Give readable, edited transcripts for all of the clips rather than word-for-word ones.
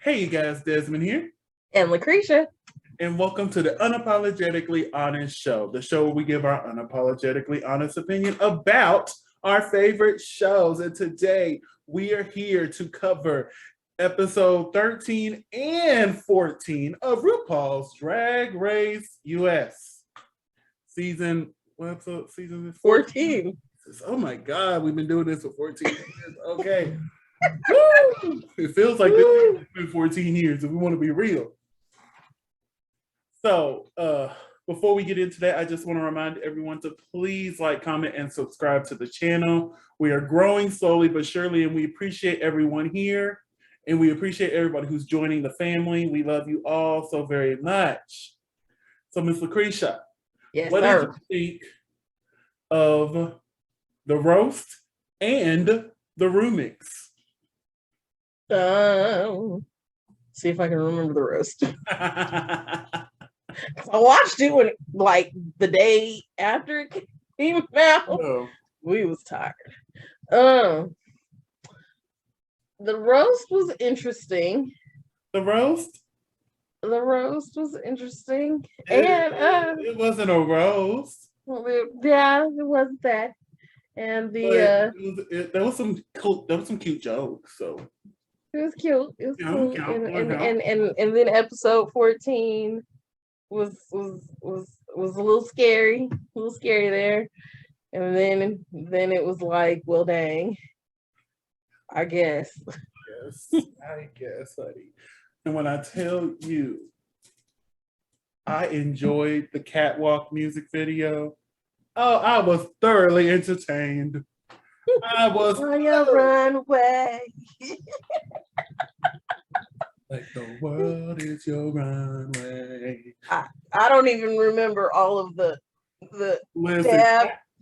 Hey, you guys, Desmond here, And LaCresha. and welcome to the Unapologetically Honest Show, the show where we give our unapologetically honest opinion about our favorite shows. And today we are here to cover episode 13 and 14 of Rupaul's Drag Race US. What episode? Season is 14. Oh my God, we've been doing this for 14 years. Okay. Woo! It feels like it's been 14 years if we want to be real. So, before we get into that, I just want to remind everyone to please like, comment, and subscribe to the channel. We are growing slowly but surely, and we appreciate everyone here, and we appreciate everybody who's joining the family. We love you all so very much. So, Miss LaCresha, what did you think of the roast and the remix? See if I can remember the roast. I watched it when, like, the day after it came out. Oh. We was tired. The roast was interesting. The roast was interesting. It wasn't a roast. Yeah, it wasn't that. And there was some cute jokes. So it was cute. It was cool. And then episode 14 was a little scary. There. And then it was like, well, dang. I guess. Yes, I guess, honey. And when I tell you, I enjoyed the catwalk music video. Oh, I was thoroughly entertained. I was runway. Like the world is your runway. I don't even remember all of the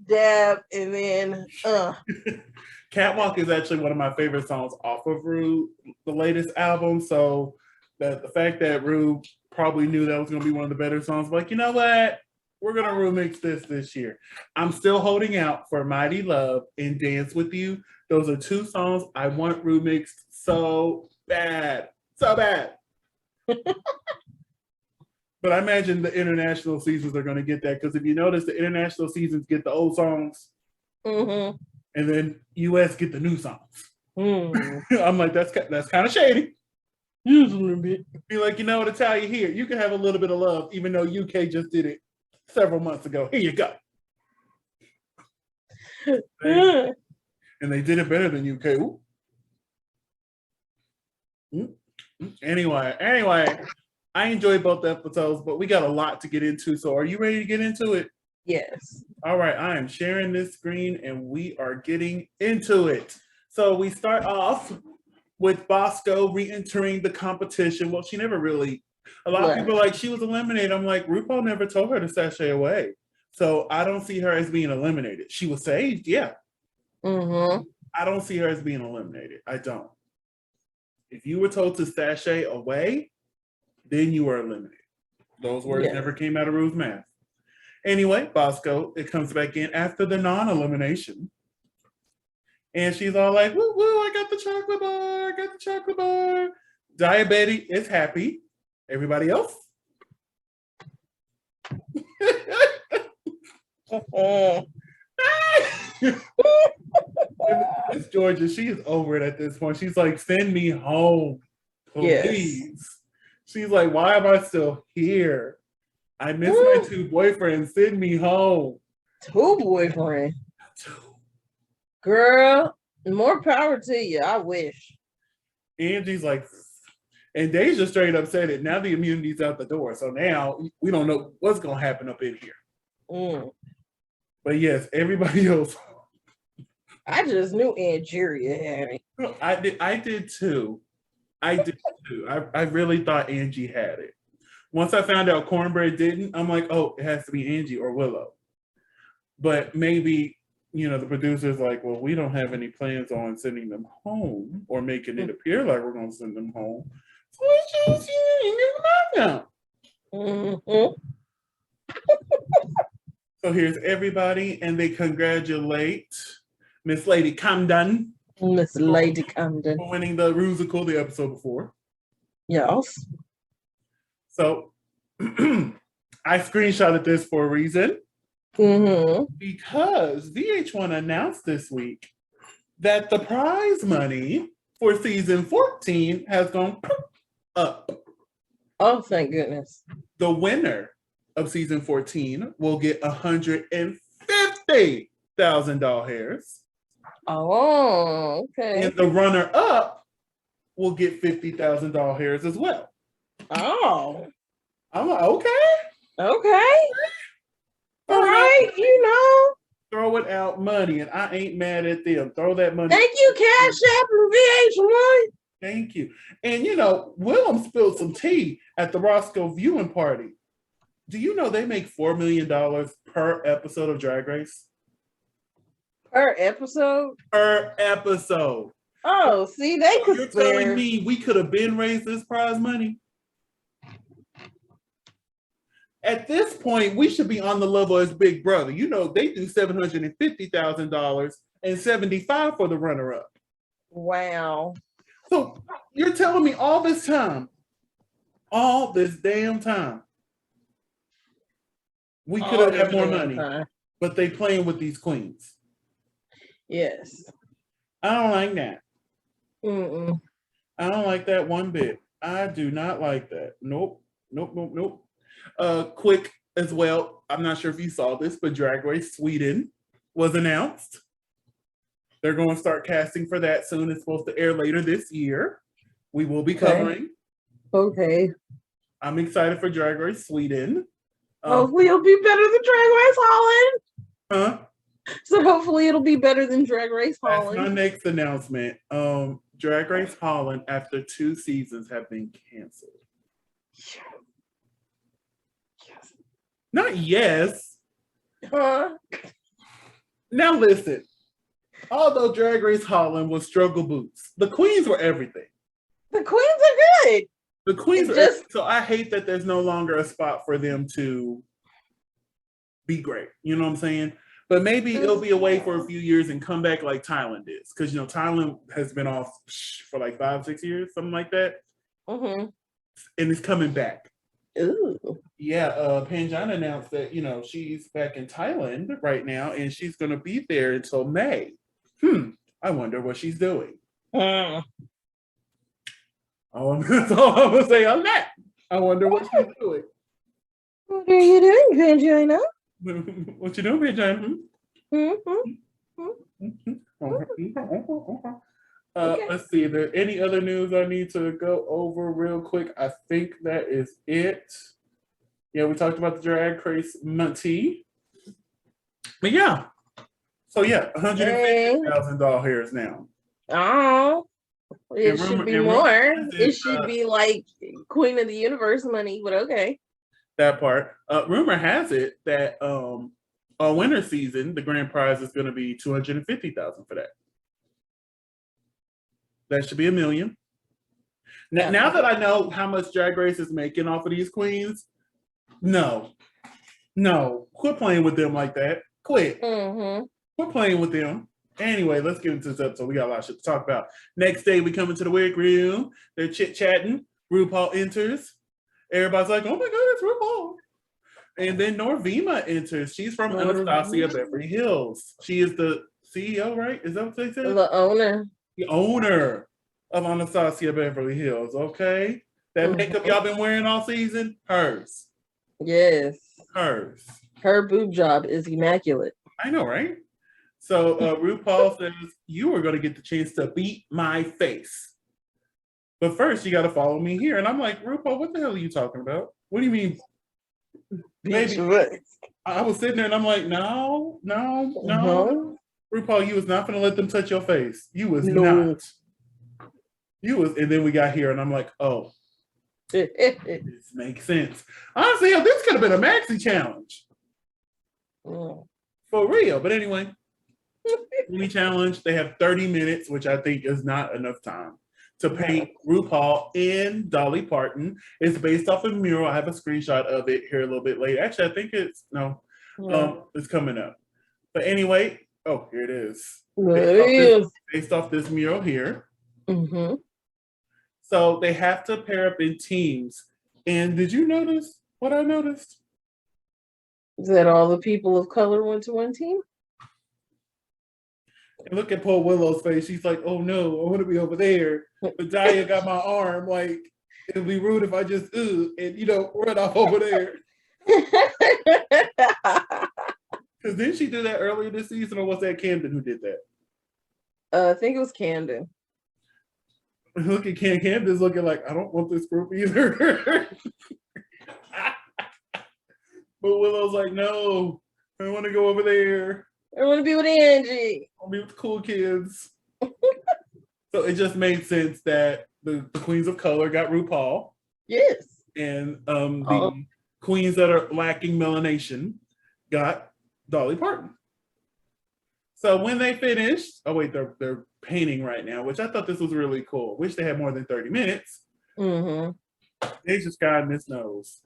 dab, and then Catwalk is actually one of my favorite songs off of Rue, the latest album. So the fact that Rue probably knew that was going to be one of the better songs, like, you know what? We're going to remix this year. I'm still holding out for Mighty Love and Dance With You. Those are two songs I want remixed so bad. So bad. But I imagine the international seasons are going to get that, because if you notice, the international seasons get the old songs, and then US get the new songs. I'm like, that's kind of shady. Use a little bit. Be like, you know what, Italia, here, you can have a little bit of love, even though UK just did it several months ago. Here you go. And they did it better than UK. Anyway, I enjoyed both episodes, but we got a lot to get into. So are you ready to get into it? Yes. All right, I am sharing this screen and we are getting into it. So we start off with Bosco re-entering the competition. Well, she never really, a lot of people are like, she was eliminated. I'm like, RuPaul never told her to sashay away. So I don't see her as being eliminated. She was saved, yeah. I don't see her as being eliminated. I don't. If you were told to sashay away, then you were eliminated. Those words never came out of Rue's mouth. Anyway, Bosco, it comes back in after the non-elimination. And she's all like, woo, woo, I got the chocolate bar. Diabetic is happy. Everybody else? It's Georgia. She is over it at this point. She's like, send me home, please. Yes. She's like, why am I still here? I miss my two boyfriends. Send me home. Two boyfriends? Girl, more power to you. I wish. Angie's like, and Deja straight up said it. Now the immunity's out the door. So now we don't know what's going to happen up in here. But yes, everybody else. I just knew Angeria had it. I did too. I really thought Angie had it. Once I found out Cornbread didn't, I'm like, oh, it has to be Angie or Willow. But maybe, the producer's like, well, we don't have any plans on sending them home or making it appear like we're going to send them home. So let's just get them out. So here's everybody, and they congratulate Miss Lady Camden. Miss Lady Camden. For winning the Rusical the episode before. Yes. So I screenshotted this for a reason. Because VH1 announced this week that the prize money for season 14 has gone up. Oh, thank goodness. The winner of season 14 will get $150,000. Oh, okay. And the runner-up will get $50,000 as well. Oh. I'm like, okay. All right, Throw it out money, and I ain't mad at them. Throw that money. Thank you, Cash App and VH1. Thank you. And Willem spilled some tea at the Roscoe viewing party. Do you know they make $4 million per episode of Drag Race? Per episode? Per episode. Oh, see, they could. You're telling me we could have been raised this prize money? At this point, we should be on the level as Big Brother. They do $750,000 and $75,000 for the runner-up. Wow. So you're telling me all this damn time, we could have had more money, but they playing with these queens. Yes. I don't like that. Mm-mm. I don't like that one bit. I do not like that. Nope. Quick as well, I'm not sure if you saw this, but Drag Race Sweden was announced. They're going to start casting for that soon. It's supposed to air later this year. We will be covering. Okay. I'm excited for Drag Race Sweden. Hopefully it'll be better than Drag Race Holland. Huh? So hopefully it'll be better than Drag Race Holland. That's my next announcement. Drag Race Holland, after 2 seasons, have been canceled. Yes. Not yes. Huh? Now listen. Although Drag Race Holland was struggle boots, the queens were everything. The queens are good. The queens are so I hate that there's no longer a spot for them to be great. You know what I'm saying? But maybe it'll be away for a few years and come back like Thailand is. Because, Thailand has been off for like 5-6 years, something like that. Mm-hmm. And it's coming back. Ooh. Yeah, Panjana announced that, she's back in Thailand right now and she's going to be there until May. I wonder what she's doing. That's all I'm going to say on that. I wonder what she's doing. What are you doing, Panjana? What you doing, Panjana? Let's see. Are there any other news I need to go over real quick? I think that is it. Yeah, we talked about the Drag Race Monty. But yeah. So yeah, $150,000 now. Oh, it should be more. It should be like Queen of the Universe money, but okay. That part. Rumor has it that on winter season, the grand prize is going to be $250,000 for that. That should be $1 million. Now that I know how much Drag Race is making off of these queens, no, quit playing with them like that. Quit. Mm-hmm. Quit playing with them. Anyway, let's get into this episode. We got a lot of shit to talk about. Next day, we come into the wig room. They're chit-chatting. RuPaul enters. Everybody's like, oh my God, it's RuPaul. And then Norvima enters. She's from Anastasia Beverly Hills. She is the CEO, right? Is that what they said? The owner. The owner of Anastasia Beverly Hills, okay? That makeup y'all been wearing all season, hers. Yes. Hers. Her boob job is immaculate. I know, right? So RuPaul says, you are going to get the chance to beat my face. But first, you got to follow me here. And I'm like, RuPaul, what the hell are you talking about? What do you mean? Maybe. I was sitting there and I'm like, no. RuPaul, you was not going to let them touch your face. You was not. You was, and then we got here and I'm like, oh, this makes sense. Honestly, this could have been a maxi challenge. For real. But anyway, mini challenge. They have 30 minutes, which I think is not enough time to paint RuPaul and Dolly Parton. It's based off a mural. I have a screenshot of it here a little bit later. Actually, I think it's it's coming up. But anyway, here it is. Based off this mural here. So they have to pair up in teams. And did you notice what I noticed? Is that all the people of color went to one team? And look at Poor Willow's face. She's like, oh no, I want to be over there. But Daya got my arm. Like, it'd be rude if I just, run off over there. Because didn't she do that earlier this season, or was that Camden who did that? I think it was Camden. Look at Camden's looking like, I don't want this group either. But Willow's like, no, I want to go over there. I want to be with Angie. I'll be with the cool kids. So it just made sense that the queens of color got RuPaul. Yes. And the queens that are lacking melanation got Dolly Parton. So when they finished, they're painting right now, which I thought this was really cool. Wish they had more than 30 minutes. Mm-hmm. Deja's got in his nose.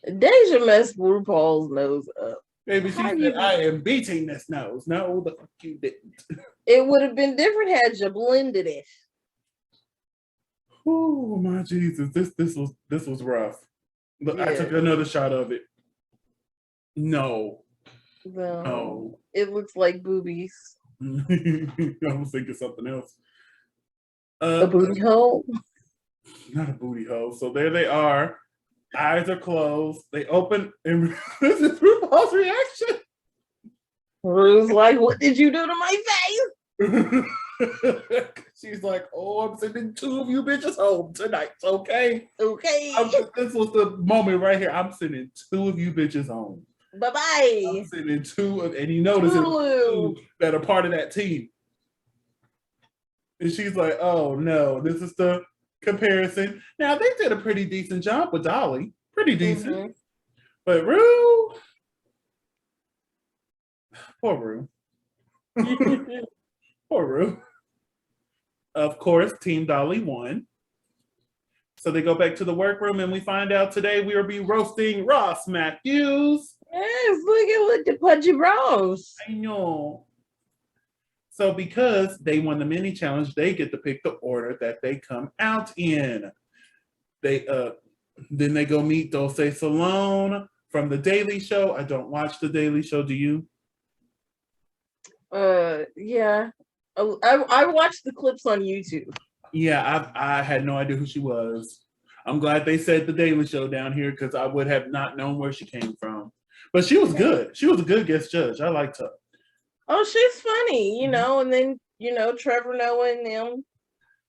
Deja messed RuPaul's nose up. Baby, she said, I am beating this nose. No, the fuck you didn't. It would have been different had you blended it. Oh my Jesus, this was rough. But yeah. I took another shot of it. No. It looks like boobies. I was thinking something else. A booty hole? Not a booty hole. So there they are. Eyes are closed. They open, and this is RuPaul's reaction. Ru's like, what did you do to my face? She's like, oh, I'm sending 2 of you bitches home tonight, okay? Okay. This was the moment right here. I'm sending 2 of you bitches home. Bye-bye. I'm sending 2 of, and you notice it was 2 that are part of that team. And she's like, oh no, this is the comparison. Now they did a pretty decent job with Dolly. Pretty decent. Mm-hmm. But Ru, poor Ru. Poor Ru. Of course, Team Dolly won. So they go back to the workroom and we find out today we will be roasting Ross Matthews. Yes, look at the pudgy brows. I know. So because they won the mini challenge, they get to pick the order that they come out in. They then they go meet Dulce Salone from The Daily Show. I don't watch The Daily Show. Do you? Yeah. I watched the clips on YouTube. Yeah, I had no idea who she was. I'm glad they said The Daily Show down here because I would have not known where she came from. But she was good. She was a good guest judge. I liked her. Oh, she's funny, and then, Trevor Noah and them,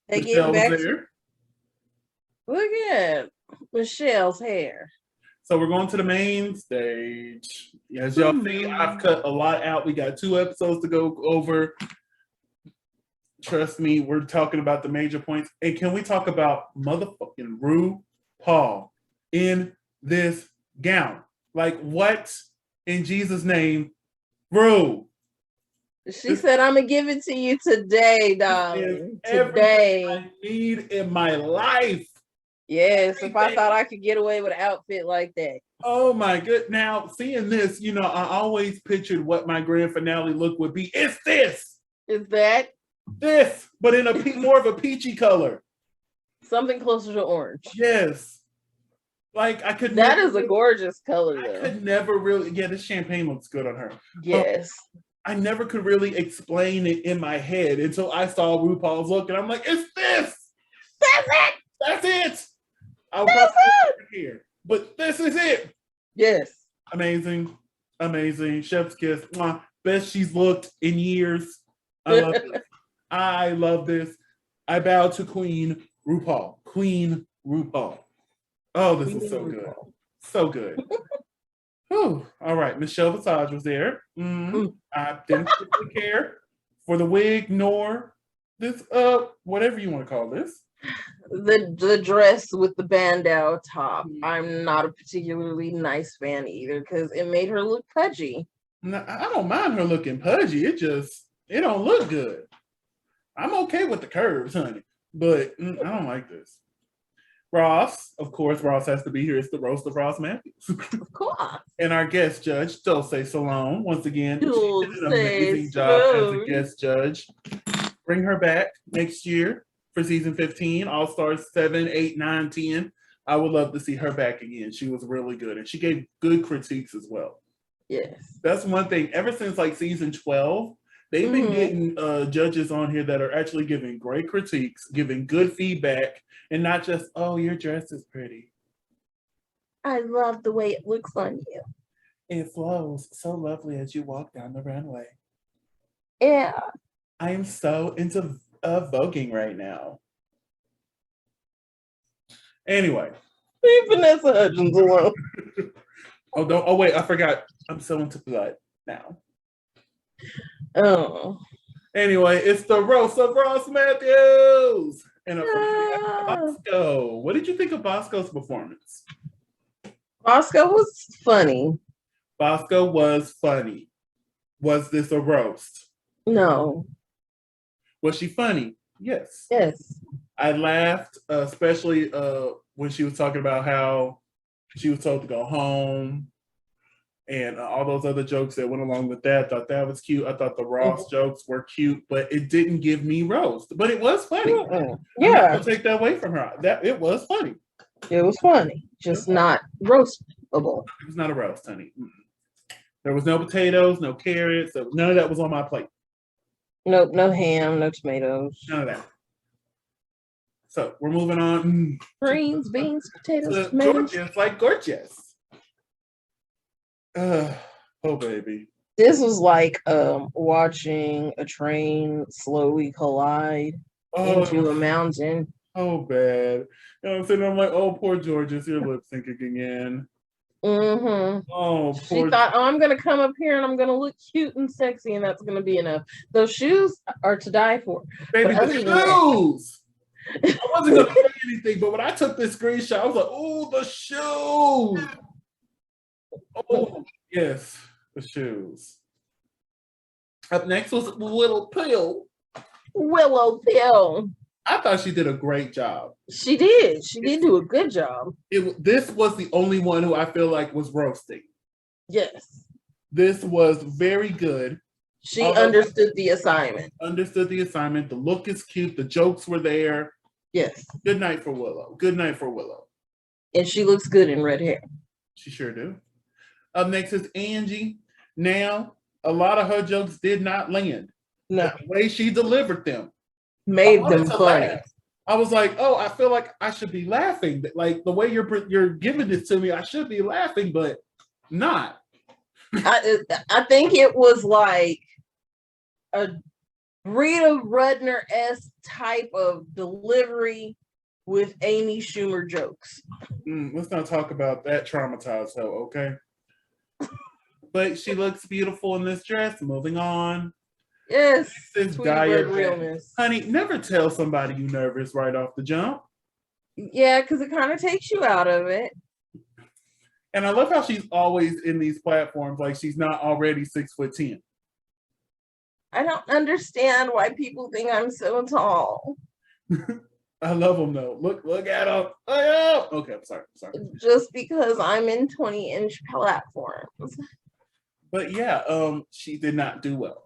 they Michelle get back was there. Look at Michelle's hair. So we're going to the main stage. As y'all see, I've cut a lot out. We got 2 episodes to go over. Trust me, we're talking about the major points. And can we talk about motherfucking RuPaul in this gown? Like, what in Jesus' name, Ru? She said, I'm going to give it to you today, darling. Today. I need in my life. Yes, if I thought I could get away with an outfit like that. Oh my good. Now, seeing this, I always pictured what my grand finale look would be. It's this. Is that? This, but in a more of a peachy color. Something closer to orange. Yes. Like I could. That is a gorgeous color, though. I could never really. Yeah, this champagne looks good on her. Yes. I never could really explain it in my head until I saw RuPaul's look, and I'm like, "It's this. That's it. That's it. I'll probably here, but this is it." Yes. Amazing, amazing. Chef's kiss. Mwah. Best she's looked in years. I love it. I love this. I bow to Queen RuPaul. Queen RuPaul. Oh, this is so good. So good. Whew. All right. Michelle Visage was there. I didn't particularly care for the wig nor this, whatever you want to call this. The dress with the bandeau top. I'm not a particularly nice fan either because it made her look pudgy. No, I don't mind her looking pudgy. It don't look good. I'm okay with the curves, honey, but I don't like this. Ross, of course, Ross has to be here. It's the roast of Ross Matthews. Of course. And our guest judge, Dulce Salone, once again, she did an amazing job as a guest judge. Bring her back next year for season 15, All Stars 7, 8, 9, 10. I would love to see her back again. She was really good, and she gave good critiques as well. Yes. That's one thing. Ever since like season 12, they've been getting judges on here that are actually giving great critiques, giving good feedback, and not just, oh, your dress is pretty. I love the way it looks on you. It flows so lovely as you walk down the runway. Yeah. I am so into voguing right now. Anyway. Leave Vanessa Hudgens alone. Oh, wait, I forgot. I'm so into blood now. Oh. Anyway, it's the roast of Ross Matthews. And Bosco. What did you think of Bosco's performance? Bosco was funny. Bosco was funny. Was this a roast? No. Was she funny? Yes. Yes. I laughed, especially when she was talking about how she was told to go home and all those other jokes that went along with that. I thought that was cute. I thought the Ross jokes were cute, but it didn't give me roast. But it was funny. Yeah. I'll take that away from her. It was funny. It was funny, just not roastable. It was not a roast, honey. There was no potatoes, no carrots. None of that was on my plate. Nope, no ham, no tomatoes. None of that. So we're moving on. Greens, beans, potatoes, tomatoes. Gorgeous, like gorgeous. Oh, baby. This was like watching a train slowly collide into a mountain. Oh, bad. You know what I'm saying? I'm like, oh, poor Georges, you're lip syncing again. Mm-hmm. Oh, she thought, oh, I'm gonna come up here and I'm gonna look cute and sexy, and that's gonna be enough. Those shoes are to die for. Baby, the shoes. I wasn't gonna say anything, but when I took this screenshot, I was like, oh, the shoes. Oh, yes, the shoes. Up next was Willow Pill. Willow Pill. I thought she did a great job. She did. She did do a good job. This was the only one who I feel like was roasting. Yes. This was very good. She understood the assignment. Understood the assignment. The look is cute. The jokes were there. Yes. Good night for Willow. Good night for Willow. And she looks good in red hair. She sure do. Up next is Angie. Now, a lot of her jokes did not land. No. The way she delivered them made them funny. Laugh. I was like, oh, I feel like I should be laughing. Like the way you're giving this to me, I should be laughing, but not. I think it was like a Rita Rudner-esque type of delivery with Amy Schumer jokes. Let's not talk about that traumatized hoe, okay? But she looks beautiful in this dress. Moving on. Yes. This dire realness. Honey, never tell somebody you're nervous right off the jump. Yeah, because it kind of takes you out of it. And I love how she's always in these platforms like she's not already 6'10". I don't understand why people think I'm so tall. I love them though. Look at them. Oh, okay, I'm sorry. Just because I'm in 20-inch platforms. But yeah, she did not do well.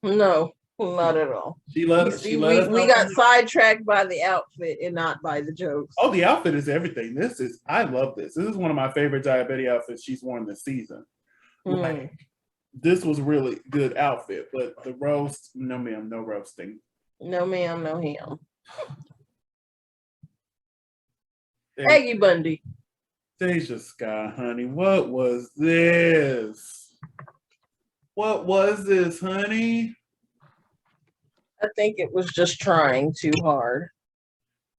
No, not at all. We got sidetracked by the outfit and not by the jokes. Oh, the outfit is everything. I love this. This is one of my favorite diabetic outfits she's worn this season. Like, this was really good outfit, but the roast, no ma'am, no roasting. No ma'am, no ham. Aggie Bundy. Deja Sky, honey, what was this? What was this, honey? I think it was just trying too hard.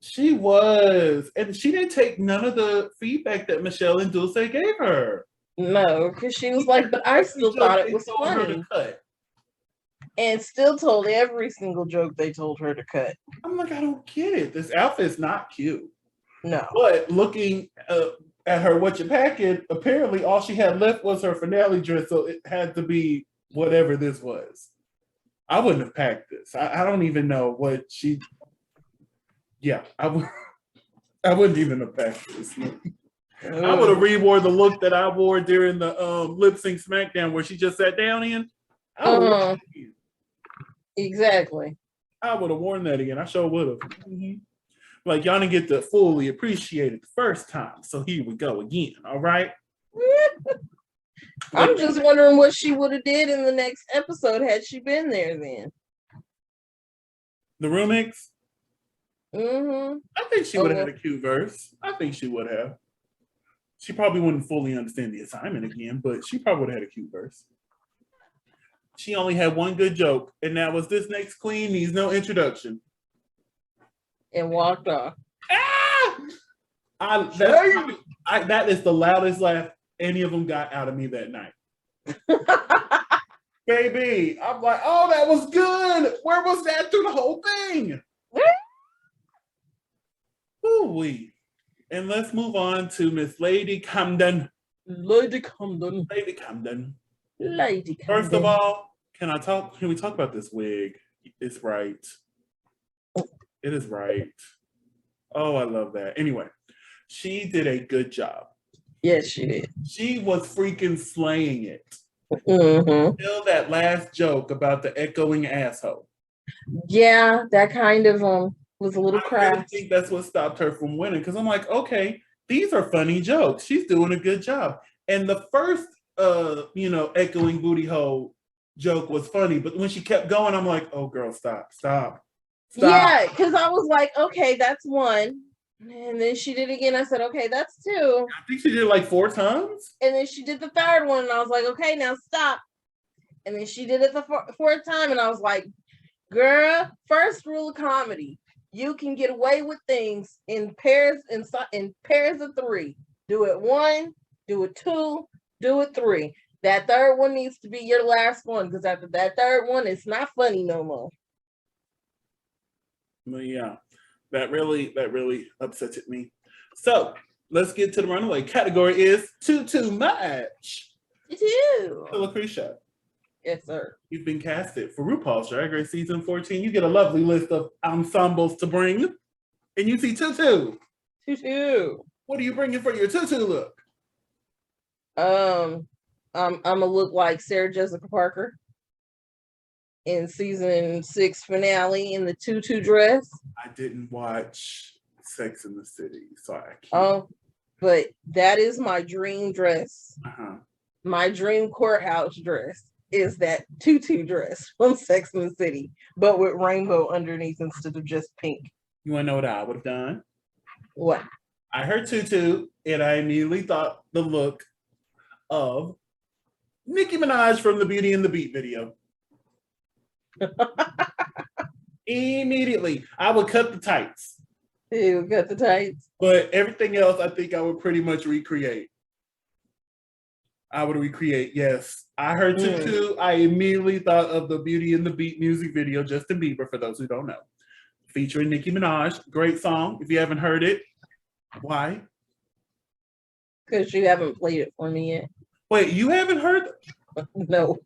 She was. And she didn't take none of the feedback that Michelle and Dulce gave her. No, because she was like, but I still thought it was funny. And still told every single joke they told her to cut. I'm like, I don't get it. This outfit's not cute. No. But looking at her what you packing, apparently all she had left was her finale dress, so it had to be whatever this was. I wouldn't have packed this. I don't even know what she. Yeah, I wouldn't even have packed this. I would have rewore the look that I wore during the lip sync SmackDown where she just sat down in. Exactly. I would have worn that again. I sure would have. Mm-hmm. Like, y'all didn't get to fully appreciate it the first time. So here we go again. All right. I'm just wondering what she would have did in the next episode had she been there then. The remix? Mm-hmm. I think she would have had a cute verse. I think she would have. She probably wouldn't fully understand the assignment again, but she probably would have had a cute verse. She only had one good joke, and that was this next queen needs no introduction. And walked off. That is the loudest laugh any of them got out of me that night. Baby, I'm like, oh, that was good. Where was that through the whole thing? Ooh-wee. And let's move on to Miss Lady Camden. Lady Camden. First of all, can we talk about this wig? It's right. It is right. Oh, I love that. Anyway, she did a good job. Yes, she did. She was freaking slaying it. Mm-hmm. Still that last joke about the echoing asshole. Yeah, that kind of was a little crass. I think that's what stopped her from winning, because I'm like, okay, these are funny jokes. She's doing a good job. And the first echoing booty hole joke was funny, but when she kept going, I'm like, oh girl, stop. Yeah, because I was like, okay, that's one. And then she did it again. I said, okay, that's two. I think she did it like 4 times. And then she did the third one, and I was like, okay, now stop. And then she did it the fourth time, and I was like, girl, first rule of comedy: you can get away with things in pairs of 3. Do it 1, do it 2, do it 3. That third one needs to be your last one, because after that third one, it's not funny no more. But yeah, that really upset me. So let's get to the runaway. Category is too much. Too. LaCresha. Yes, sir. You've been casted for RuPaul's Drag Race Season 14. You get a lovely list of ensembles to bring. And you see tutu. What are you bringing for your tutu look? I'm gonna look like Sarah Jessica Parker in season 6 finale in the tutu dress. I didn't watch Sex in the City, so I can't. Oh, but that is my dream dress. Uh-huh. My dream courthouse dress is that tutu dress from Sex in the City, but with rainbow underneath instead of just pink. You want to know what I would have done? What? I heard tutu, and I immediately thought the look of Nicki Minaj from the Beauty and the Beat video. Immediately. I would cut the tights. You would cut the tights? But everything else, I think I would pretty much recreate. Yes. I heard tutu. I immediately thought of the Beauty and the Beat music video, Justin Bieber, for those who don't know. Featuring Nicki Minaj. Great song. If you haven't heard it. Why? Because you haven't played it for me yet. Wait, you haven't heard? No.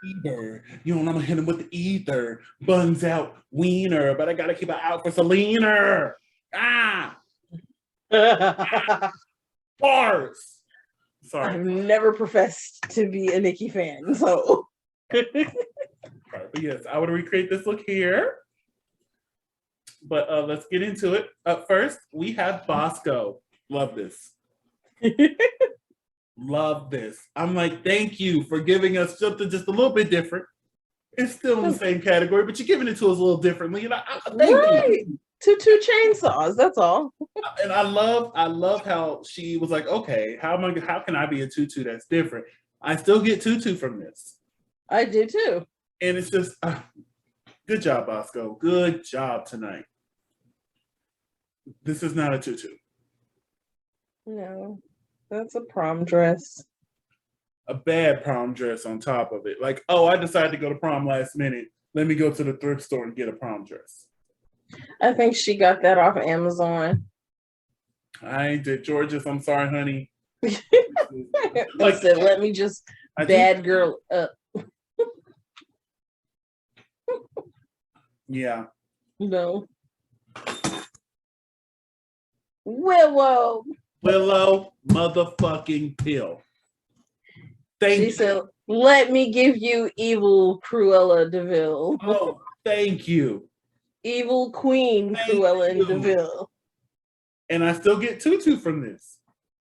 Ether. You know, I'm gonna hit him with the ether. Buns out wiener, but I gotta keep an out for Selena. Bars. Sorry. I've never professed to be a Nicki fan, so. Right, but yes, I would recreate this look here. But let's get into it. Up first, we have Bosco. Love this. Love this. I'm like, thank you for giving us something just a little bit different. It's still in the same category, but you're giving it to us a little differently. And thank you. Two chainsaws, that's all. And I love how she was like, okay, how can I be a tutu that's different? I still get tutu from this. I do too. And it's just, good job, Bosco. Good job tonight. This is not a tutu. No, that's a prom dress. A bad prom dress on top of it. Like, oh, I decided to go to prom last minute. Let me go to the thrift store and get a prom dress. I think she got that off of Amazon. I did, Georges. I'm sorry, honey. Like, said, let me just bad girl up. Yeah. No. Willow motherfucking Pill. She said, "Let me give you evil Cruella DeVille." Oh, thank you. Evil Queen Cruella and DeVille. And I still get Tutu from this.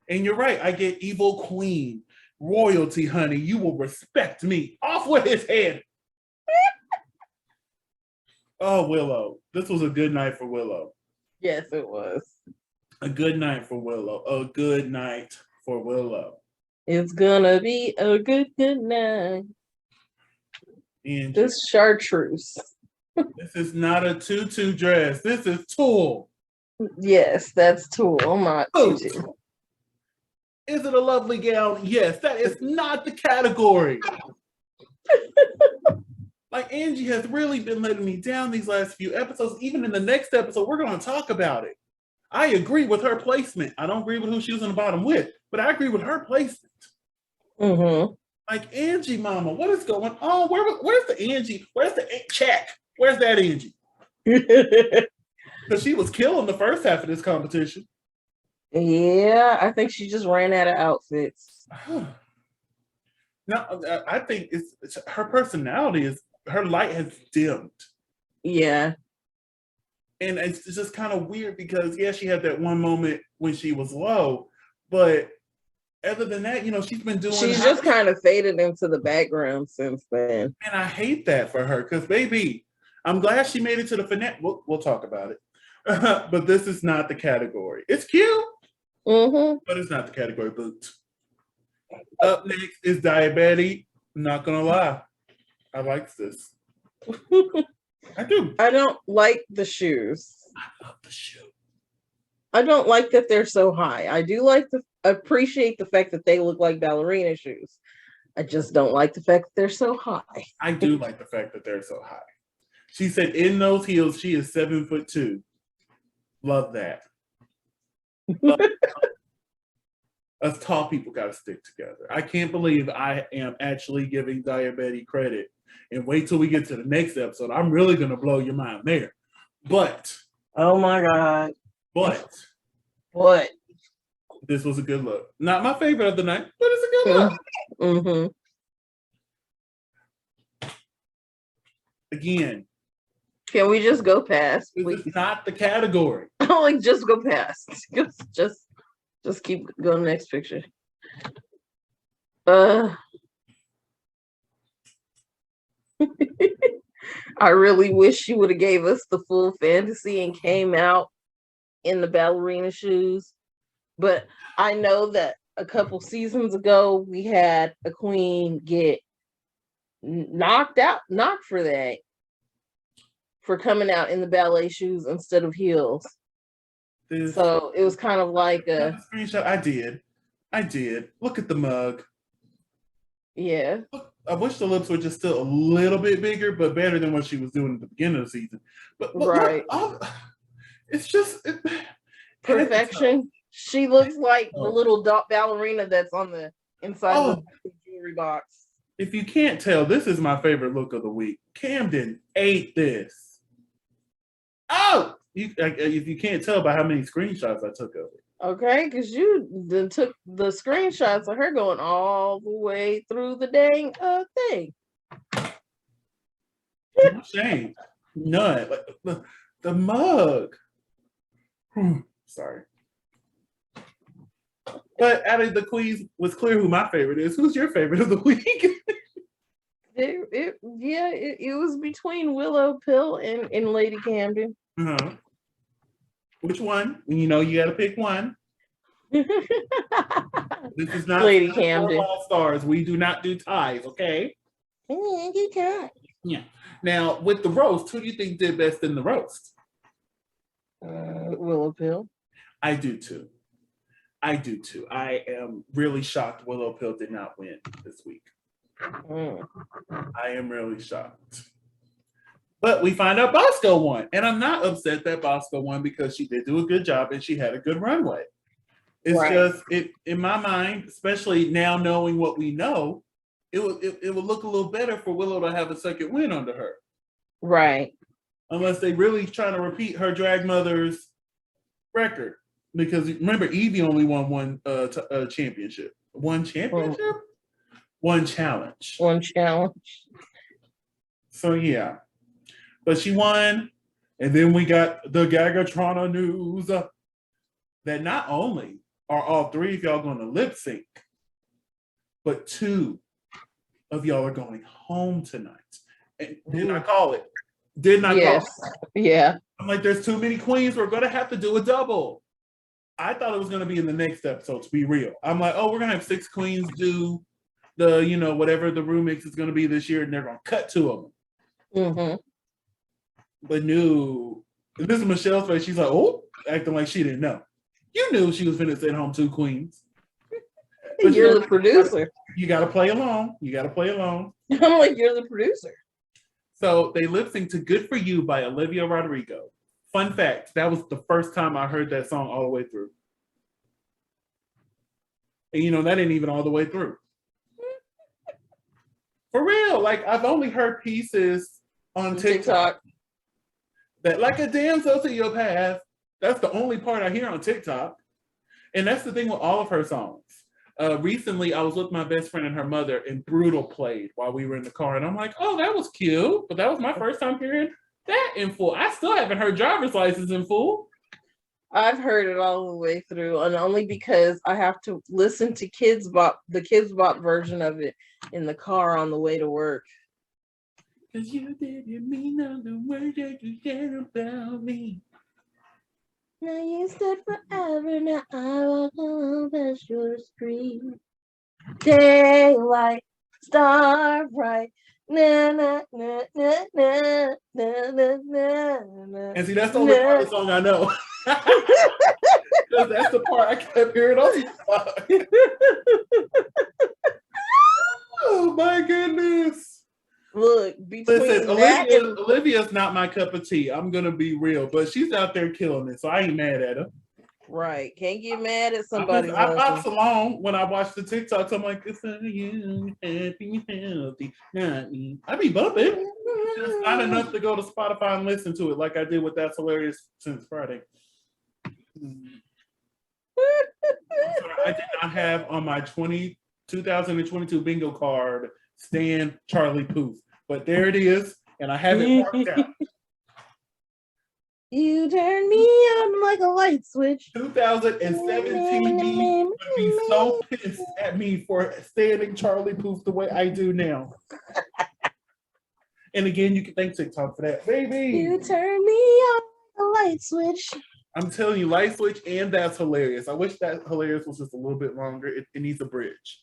And you're right, I get evil queen. Royalty, honey. You will respect me. Off with his head. Oh, Willow. This was a good night for Willow. Yes, it was. A good night for Willow. A good night for Willow. It's gonna be a good night. And this chartreuse. This is not a tutu dress. This is tulle. Yes, that's tulle, not tutu. Is it a lovely gown? Yes, that is not the category. Like, Angie has really been letting me down these last few episodes. Even in the next episode, we're going to talk about it. I agree with her placement. I don't agree with who she was in the bottom with, but I agree with her placement. Mm-hmm. Like, Angie, mama, what is going on? Where's the Angie? Where's the check? Where's that Angie? Because she was killing the first half of this competition. Yeah, I think she just ran out of outfits. No, I think it's her personality is, her light has dimmed. Yeah. And it's just kind of weird because, yeah, she had that one moment when she was low, but other than that, you know, she's been doing... She's just kind of faded into the background since then. And I hate that for her because, baby, I'm glad she made it to the finale. We'll talk about it. But this is not the category. It's cute, but it's not the category. But up next is Diabetes. I'm not going to lie. I like this. I do. I don't like the shoes. I love the shoe. I don't like that they're so high. I do appreciate the fact that they look like ballerina shoes. I just don't like the fact that they're so high. I do like the fact that they're so high. She said in those heels, she is 7'2". Love that. Us tall people got to stick together. I can't believe I am actually giving Diabetes credit. And wait till we get to the next episode. I'm really going to blow your mind there. But. Oh my God. But. What? This was a good look. Not my favorite of the night, but it's a good look. Mm-hmm. Again. Can we just go past? This is not the category. Like, just go past. Just keep going. Next picture. I really wish you would have gave us the full fantasy and came out in the ballerina shoes. But I know that a couple seasons ago we had a queen get knocked for that, for coming out in the ballet shoes instead of heels. So it was kind of like a screenshot. I did. Look at the mug. Yeah. I wish the lips were just still a little bit bigger, but better than what she was doing at the beginning of the season. But right. Look, it's just perfection. She looks like the little ballerina that's on the inside of the jewelry box. If you can't tell, this is my favorite look of the week. Camden ate this. Oh! If you can't tell by how many screenshots I took of it. Okay, because you then took the screenshots of her going all the way through the dang thing. No shame. None. Like, the mug. Sorry. But out of the queens, was clear who my favorite is. Who's your favorite of the week? It was between Willow Pill and Lady Camden. Uh-huh. Which one? You know, you got to pick one. This is not Lady Camden. All stars. We do not do ties, okay? Yeah. Now, with the roast, who do you think did best in the roast? Willow Pill. I do too. I am really shocked Willow Pill did not win this week. I am really shocked. But we find out Bosco won. And I'm not upset that Bosco won because she did do a good job and she had a good runway. It's just, in my mind, especially now knowing what we know, it would look a little better for Willow to have a second win under her. Right. Unless they really trying to repeat her drag mother's record. Because remember, Evie only won one championship. One championship? one challenge. One challenge. So yeah. But she won. And then we got the Gagatrona news that not only are all three of y'all going to lip sync, but two of y'all are going home tonight. And did I call it? Didn't I call it? Yeah. I'm like, there's too many queens. We're going to have to do a double. I thought it was going to be in the next episode, to be real. I'm like, oh, we're going to have 6 queens do the, whatever the remix is going to be this year, and they're going to cut 2 of them. Mm-hmm. But no. This is Michelle's face. She's like, oh, acting like she didn't know. You knew she was going to send home 2 queens. But you're the producer. You got to play along. I'm like, you're the producer. So they lip sync to Good For You by Olivia Rodrigo. Fun fact, that was the first time I heard that song all the way through. And that ain't even all the way through. For real, like I've only heard pieces on TikTok. That like a damn sociopath. That's the only part I hear on TikTok. And that's the thing with all of her songs. Recently, I was with my best friend and her mother, and Brutal played while we were in the car. And I'm like, oh, that was cute. But that was my first time hearing that in full. I still haven't heard Driver's License in full. I've heard it all the way through, and only because I have to listen to the Kids Bop version of it in the car on the way to work. Because you didn't mean all the words that you said about me. Now you stood forever, now I walk alone past your street. Daylight, starbright, na na na na na na na na. And see, that's the only part of the song I know. Because that's the part I kept hearing on TikTok. Oh my goodness. Look, listen, Olivia's not my cup of tea. I'm gonna be real, but she's out there killing it, so I ain't mad at her. Right, can't get mad at somebody. I box along when I watch the TikToks. I'm like, it's for you, happy, healthy, not me. I be bumping. It's not enough to go to Spotify and listen to it like I did with That's Hilarious since Friday. Sorry, I did not have on my 2022 bingo card Stan Charlie Puth, but there it is, and I have it marked out. You turn me on like a light switch. 2017 me would be so pissed at me for standing Charlie Puth the way I do now. And again, you can thank TikTok for that, baby. You turn me on like a light switch. I'm telling you, Light Switch and That's Hilarious. I wish That Hilarious was just a little bit longer. It needs a bridge.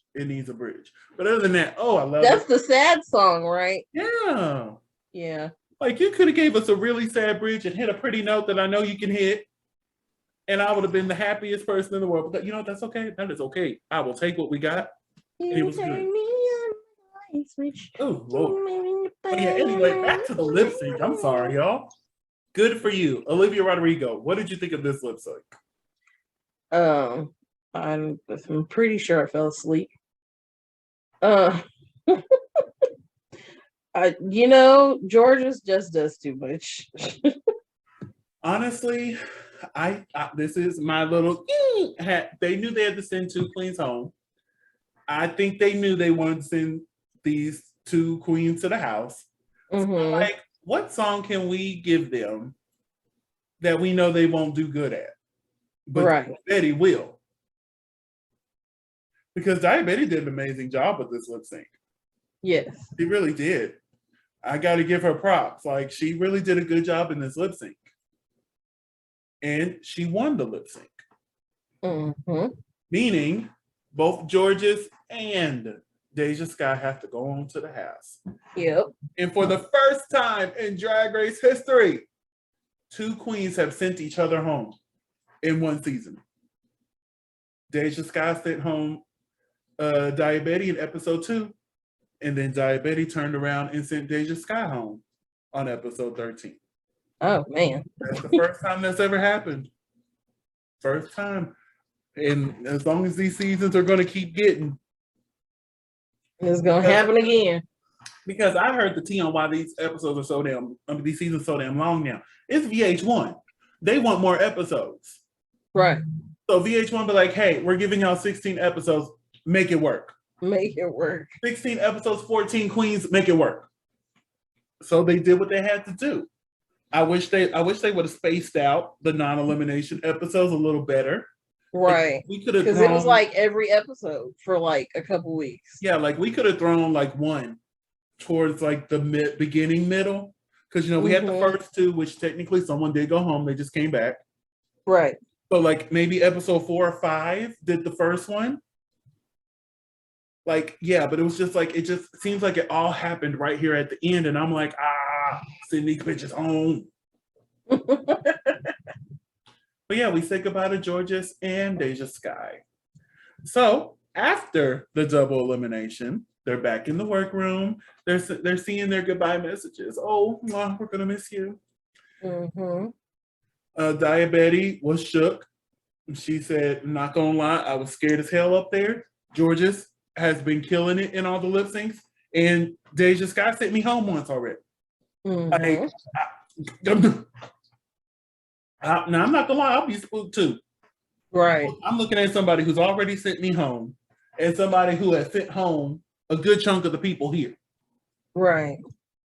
But other than that, I love That's the sad song, right? Yeah. Yeah. Like you could have gave us a really sad bridge and hit a pretty note that I know you can hit. And I would have been the happiest person in the world. But that's okay. That is okay. I will take what we got. And it was good. Light switch. Oh, Lord. But yeah, anyway, back to the lip sync. I'm sorry, y'all. Good for you. Olivia Rodrigo, what did you think of this lip sync? I'm pretty sure I fell asleep. Georges just does too much. Honestly, this is my little they knew they had to send 2 queens home. I think they knew they wanted to send these 2 queens to the house. Mm-hmm. So like, what song can we give them that we know they won't do good at? But right. Betty will. Because Betty did an amazing job with this lip sync. Yes. She really did. I got to give her props. Like, she really did a good job in this lip sync. And she won the lip sync. Mm-hmm. Meaning, both Georges and Deja Sky have to go on to the house. Yep. And for the first time in Drag Race history, 2 queens have sent each other home in one season. Deja Sky sent home Diabetes in episode 2, and then Diabetes turned around and sent Deja Sky home on episode 13. Oh, man. That's the first time that's ever happened. First time. And as long as these seasons are going to keep getting, it's going to happen again. Because I heard the tea on why these episodes are so these seasons so damn long now. It's VH1. They want more episodes. Right. So VH1 be like, hey, we're giving y'all 16 episodes. Make it work. Make it work. 16 episodes, 14 queens, make it work. So they did what they had to do. I wish they would have spaced out the non-elimination episodes a little better. Right. Like, we could have because it was like every episode for like a couple weeks. Yeah, like we could have thrown like one towards like the beginning middle. Because we had the first two, which technically someone did go home, they just came back. Right. So like maybe episode 4 or 5 did the first one. Like, yeah, but it was just like, it just seems like it all happened right here at the end. And I'm like, send these bitches home. But yeah, we say goodbye to Georges and Deja Skye. So after the double elimination, they're back in the workroom. They're seeing their goodbye messages. Oh, we're gonna miss you. Diabetes was shook. She said, not gonna lie, I was scared as hell up there. Georges has been killing it in all the lip syncs, and Deja Skye sent me home once already. Like, now I'm not gonna lie, I'll be spooked too. Right. I'm looking at somebody who's already sent me home, and somebody who has sent home a good chunk of the people here. Right.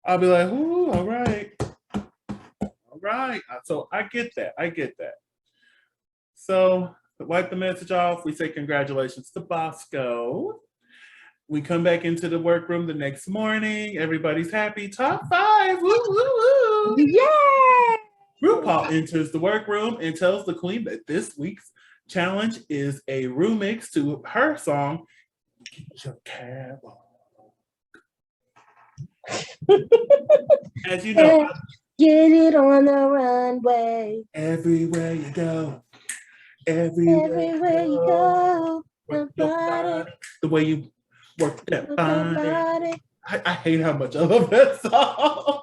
I'll be like, ooh, all right. All right. So I get that. So wipe the message off. We say congratulations to Bosco. We come back into the workroom the next morning. Everybody's happy. Top 5. Woo, woo, woo. Yay! RuPaul enters the workroom and tells the queen that this week's challenge is a remix to her song, Get Your Cab On. As you know, get it on the runway. Everywhere you go. Everywhere you go. Work your body. The way you work that body. I hate how much I love that song.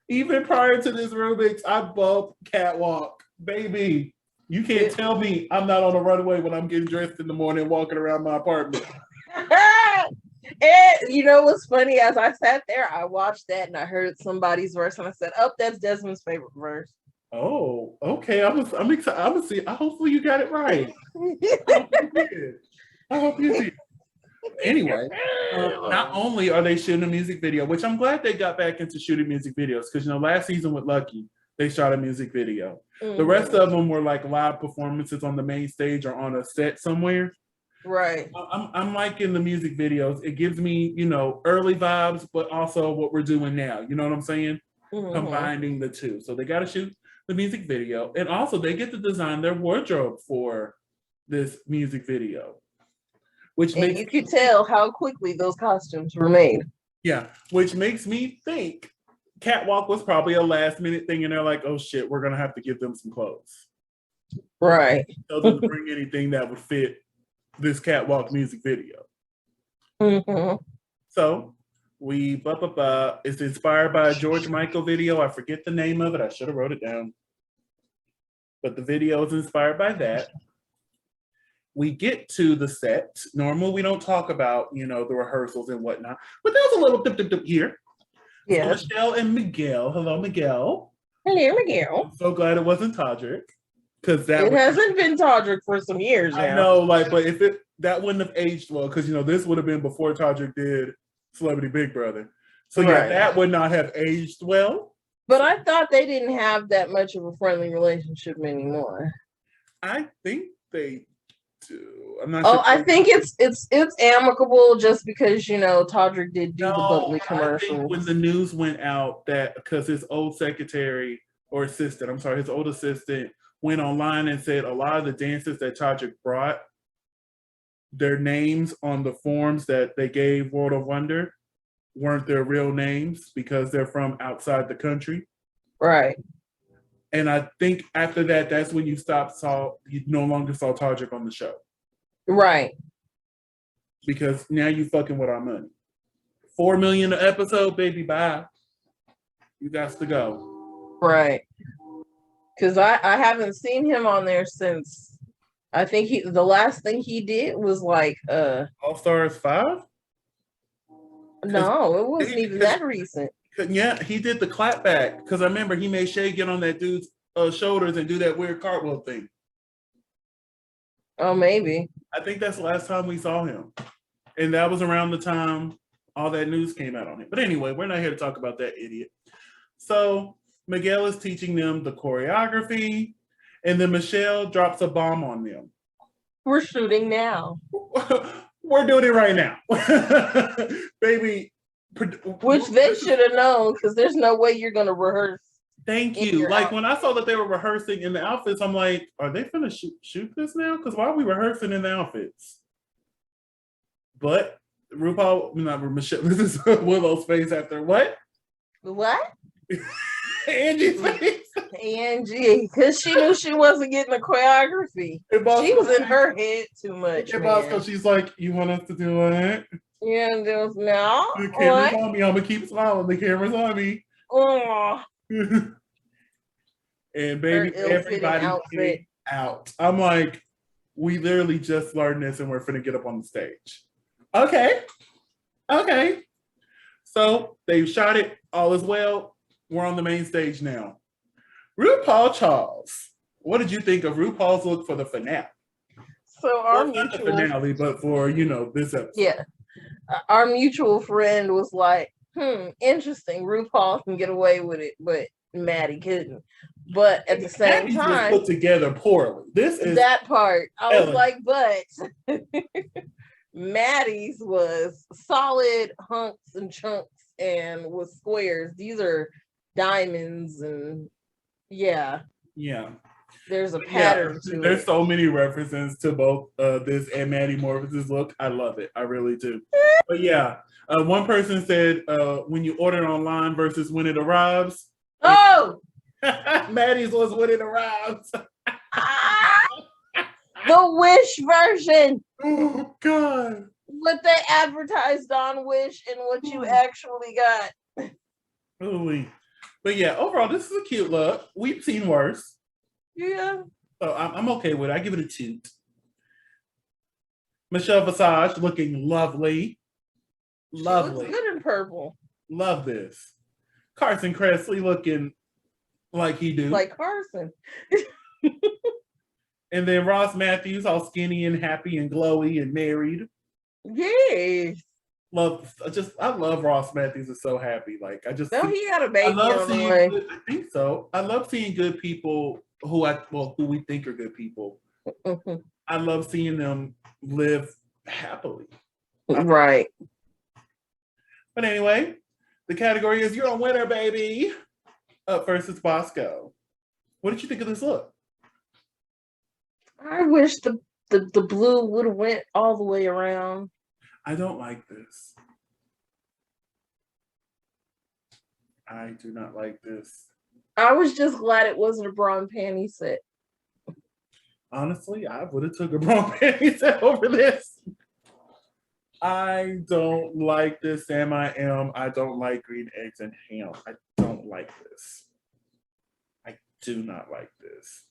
Even prior to this remix, I bumped Catwalk. Baby, you can't tell me I'm not on a runway when I'm getting dressed in the morning walking around my apartment. And you know what's funny? As I sat there, I watched that and I heard somebody's verse and I said, oh, that's Desmond's favorite verse. Oh, okay. I'm excited. I'm gonna see. Hopefully you got it right. I hope you did. Anyway, not only are they shooting a music video, which I'm glad they got back into shooting music videos, because last season with Lucky, they shot a music video. The rest of them were like live performances on the main stage or on a set somewhere. Right. I'm liking the music videos. It gives me, early vibes, but also what we're doing now. You know what I'm saying? Combining the two. So they got to shoot the music video, and also they get to design their wardrobe for this music video. Which makes you could tell how quickly those costumes were made. Yeah, which makes me think Catwalk was probably a last minute thing, and they're like, oh shit, we're gonna have to give them some clothes. Right. Tell them to bring anything that would fit this Catwalk music video. So we it's inspired by a George Michael video. I forget the name of it. I should have wrote it down. But the video is inspired by that. We get to the set. Normally we don't talk about, the rehearsals and whatnot, but there's a little dip here. Yeah. So Michelle and Miguel. Hello, Miguel. Hello, Miguel. I'm so glad it wasn't Todrick. Because it hasn't been Todrick for some years now. I know, but if that wouldn't have aged well, because this would have been before Todrick did Celebrity Big Brother. So yeah, that would not have aged well. But I thought they didn't have that much of a friendly relationship anymore. I think they do. I'm not sure. I think it's amicable just because Todrick did do the bubbly commercials. I think when the news went out that because his old secretary or assistant, his old assistant went online and said a lot of the dancers that Todrick brought, their names on the forms that they gave World of Wonder weren't their real names because they're from outside the country. Right. And I think after that, that's when you no longer saw Todrick on the show. Right. Because now you fucking with our money. $4 million an episode, baby, bye. You got to go. Right. Because I haven't seen him on there since, I think the last thing he did was like All Stars 5? No, it wasn't even that recent. Yeah, he did the clap back because I remember he made Shay get on that dude's shoulders and do that weird cartwheel thing. Oh, maybe. I think that's the last time we saw him. And that was around the time all that news came out on him. But anyway, we're not here to talk about that idiot. So Miguel is teaching them the choreography, and then Michelle drops a bomb on them. We're shooting now. We're doing it right now. Baby. Which they should have known, because there's no way you're going to rehearse. Thank you. Like when I saw that they were rehearsing in the outfits, I'm like, are they gonna shoot this now? Because why are we rehearsing in the outfits? But RuPaul, not Michelle, this is Willow's face after what? What? Angie's face. Angie, because she knew she wasn't getting the choreography. She was in her head too much. Because she's like, you want us to do it? Yeah, just now. The camera's on me. I'm gonna keep smiling. The camera's on me. Oh. And baby, everybody came out. I'm like, we literally just learned this and we're finna get up on the stage. Okay. So they shot it. All is well. We're on the main stage now. RuPaul's. What did you think of RuPaul's look for the finale? So our not the finale, but for this episode. Yeah. Our mutual friend was like, interesting. RuPaul can get away with it, but Maddie couldn't. But at the same time, just put together poorly. This is that part. I was like, but Maddie's was solid hunks and chunks and with squares. These are diamonds and yeah. There's a pattern to it. There's so many references to both this and Maddie Morris's look. I love it. I really do. But yeah, one person said when you order online versus when it arrives. Oh! Maddie's was when it arrives. The Wish version. Oh, God. What they advertised on Wish and what you actually got. Ooh. But yeah, overall, this is a cute look. We've seen worse. Yeah. So I'm okay with it. I give it a 2. Michelle Visage looking lovely. Lovely. She looks good in purple. Love this. Carson Kressley looking like he do. Like Carson. And then Ross Matthews all skinny and happy and glowy and married. Yes. I love Ross Matthews is so happy. Like he got a baby on the way. I think so. I love seeing good people who we think are good people. Mm-hmm. I love seeing them live happily. Right. But anyway, the category is you're a winner, baby. Up first is Bosco. What did you think of this look? I wish the blue would have went all the way around. I don't like this. I do not like this. I was just glad it wasn't a bra and panty set. Honestly, I would have took a bra and panty set over this. I don't like this, Sam. I don't like green eggs and ham. I don't like this. I do not like this.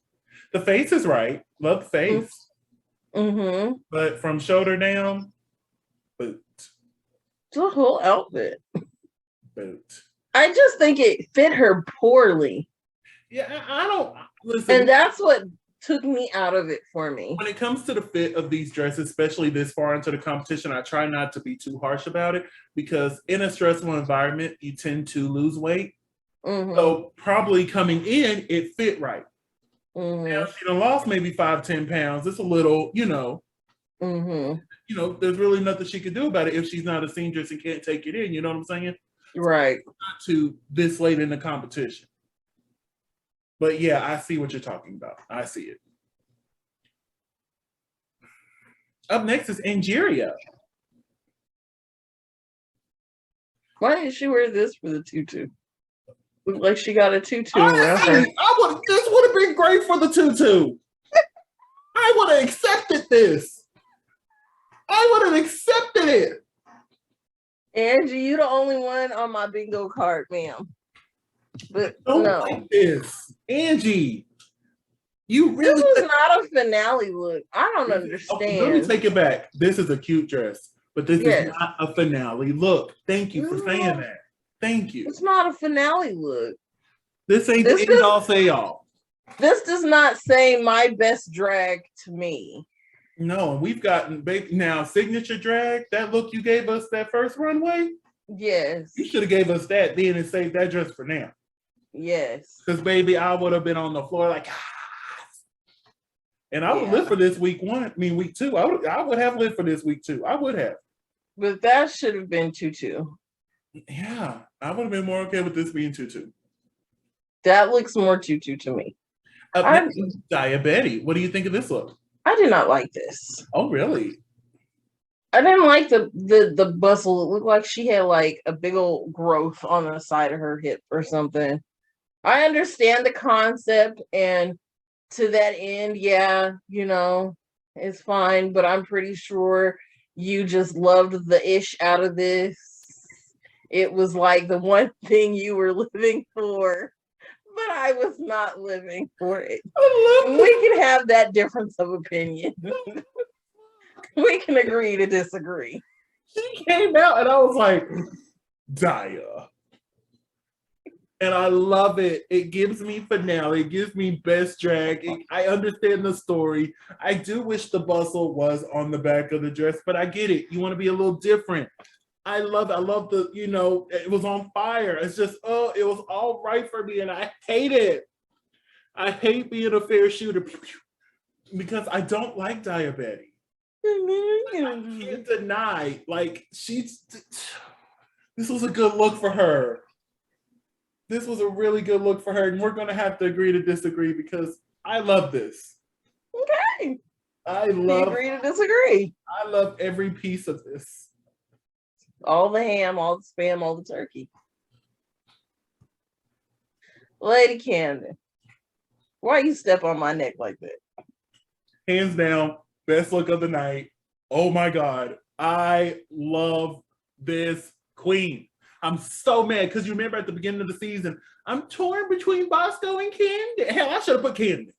The face is right. Love the face. Mm-hmm. But from shoulder down, boot. The whole outfit. Boot. I just think it fit her poorly. Yeah, I don't listen. And that's what took me out of it for me. When it comes to the fit of these dresses, especially this far into the competition, I try not to be too harsh about it because in a stressful environment, you tend to lose weight. Mm-hmm. So probably coming in, it fit right. Mm-hmm. Now she done lost maybe 5-10 pounds. It's a little, mm-hmm. There's really nothing she can do about it if she's not a seamstress and can't take it in. You know what I'm saying? Right. Not to this late in the competition. But yeah, I see what you're talking about. I see it. Up next is Angeria. Why didn't she wear this for the tutu? Looked like she got a tutu around her. This would have been great for the tutu. I would have accepted this. I would have accepted it. Angie, you the only one on my bingo card, ma'am. But don't no. Like this. Angie, you really... This is not a finale look. I don't understand. Okay, let me take it back. This is a cute dress, but this is not a finale look. Thank you for saying that. Thank you. It's not a finale look. This ain't the end-all say-all. This does not say my best drag to me. No, we've gotten baby now signature drag. That look you gave us that first runway. Yes. You should have gave us that then and saved that dress for now. Yes. Because baby, I would have been on the floor like, and I would live for this week 1. I mean week 2. I would have lived for this week 2. I would have. But that should have been tutu. Yeah, I would have been more okay with this being tutu. That looks more tutu to me. Diabetes. What do you think of this look? I did not like this. Oh, really? I didn't like the bustle. It looked like she had like a big old growth on the side of her hip or something. I understand the concept, and to that end, yeah, it's fine, but I'm pretty sure you just loved the ish out of this. It was like the one thing you were living for, but I was not living for it. We can have that difference of opinion. We can agree to disagree. She came out and I was like, Daya. And I love it. It gives me finale. It gives me best drag. I understand the story. I do wish the bustle was on the back of the dress, but I get it. You want to be a little different. I love the, it was on fire. It's just, it was all right for me. And I hate it. I hate being a fair shooter because I don't like diabetes. I can't deny, like, this was a good look for her. This was a really good look for her, and we're going to have to agree to disagree because I love this. Okay. Agree to disagree. I love every piece of this. All the ham, all the spam, all the turkey. Lady Camden, why you step on my neck like that? Hands down, best look of the night. Oh my God. I love this queen. I'm so mad because you remember at the beginning of the season, I'm torn between Bosco and Camden. Hell, I should have put Camden.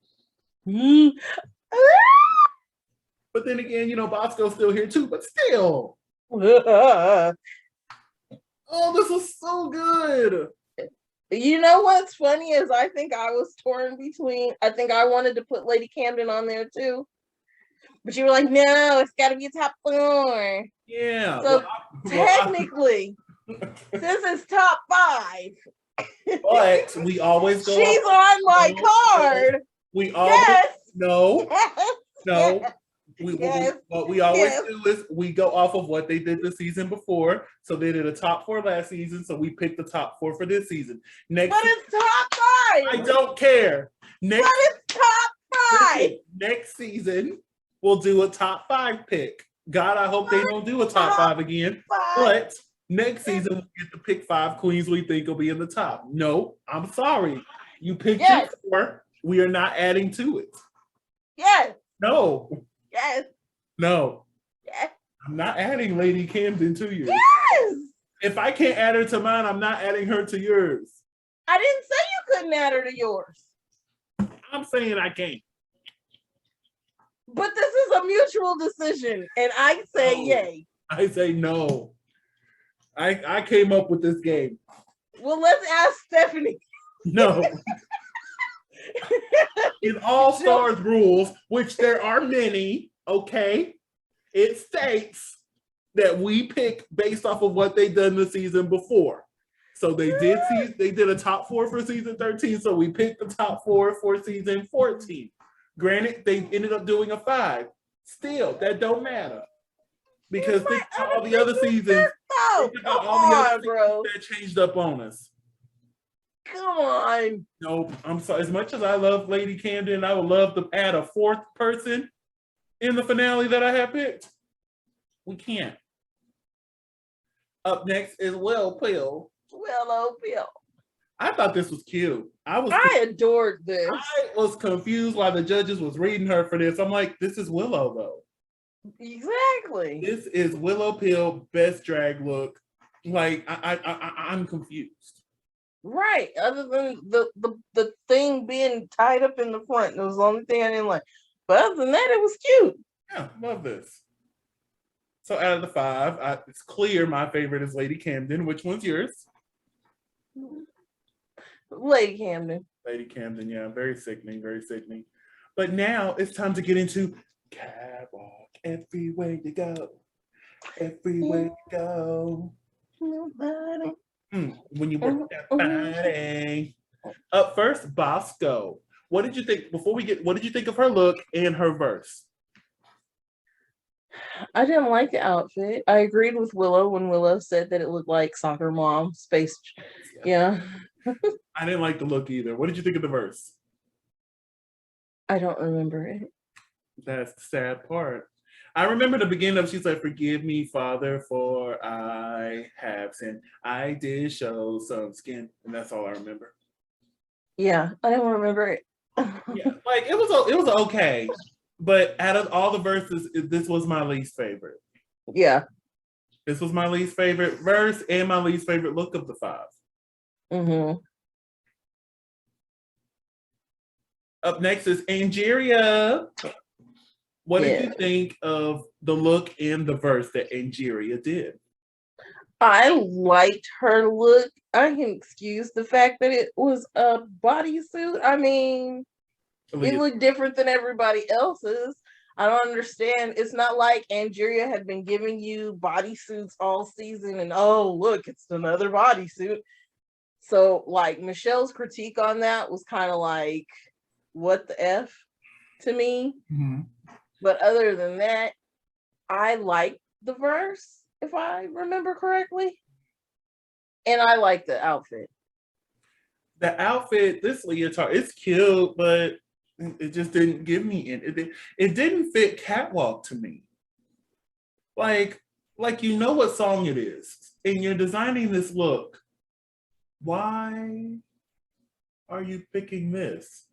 But then again, Bosco's still here too, but still. Oh, this was so good. You know what's funny is I think I was torn between, I think I wanted to put Lady Camden on there too. But you were like, no, it's got to be a top 4. Yeah. So technically, this is top 5. But we always go. She's on my card. We always no. What we always do is we go off of what they did the season before. So they did a top 4 last season. So we picked the top 4 for this season. It's top 5. I don't care. It's top 5. Next season, we'll do a top 5 pick. God, I hope they don't do a top 5 again. But next season, we'll get to pick 5 queens we think will be in the top. No, I'm sorry. You picked your 4. We are not adding to it. Yes. No. Yes. No. Yes. I'm not adding Lady Camden to yours. Yes. If I can't add her to mine, I'm not adding her to yours. I didn't say you couldn't add her to yours. I'm saying I can't. But this is a mutual decision, and I say yay. I say no. I came up with this game. Well, let's ask Stephanie. No. In All Stars rules, which there are many, okay, it states that we pick based off of what they've done the season before. So they did a top 4 for season 13, so we picked the top 4 for season 14. Granted, they ended up doing a 5. Still, that don't matter. Because think about all the other seasons. That changed up on us. Come on. Nope. I'm sorry. As much as I love Lady Camden, I would love to add a 4th person in the finale that I have picked. We can't. Up next is Willow Pill. I thought this was cute. I adored this. I was confused why the judges was reading her for this. I'm like, this is Willow though. Exactly. This is Willow Pill best drag look. Like I'm confused. Right. Other than the thing being tied up in the front, it was the only thing I didn't like. But other than that, it was cute. Yeah, love this. So out of the 5, it's clear my favorite is Lady Camden. Which one's yours? Lady Camden. Lady Camden, yeah, very sickening, very sickening. But now it's time to get into Catwalk, everywhere you go. Everywhere you go. When you work that body. Up first, Bosco. What did you think what did you think of her look and her verse? I didn't like the outfit. I agreed with Willow when Willow said that it looked like Soccer Mom space. Yeah. I didn't like the look either. What did you think of the verse? I don't remember it. That's the sad part. I remember the beginning of she's like, "Forgive me, Father, for I have sinned. I did show some skin," and that's all I remember. Yeah, I don't remember it. Yeah, like it was okay, but out of all the verses, this was my least favorite. Yeah, this was my least favorite verse and my least favorite look of the 5. Mm-hmm. Up next is Angeria. What did you think of the look and the verse that Angeria did? I liked her look. I can excuse the fact that it was a bodysuit. I mean, it looked different than everybody else's. I don't understand. It's not like Angeria had been giving you bodysuits all season and oh, look, it's another bodysuit. So, like, Michelle's critique on that was kind of like, what the F to me. Mm-hmm. But other than that, I liked the verse, if I remember correctly. And I like the outfit. The outfit, this leotard, it's cute, but it just didn't give me it didn't fit catwalk to me. Like you know what song it is, and you're designing this look. Why are you picking this?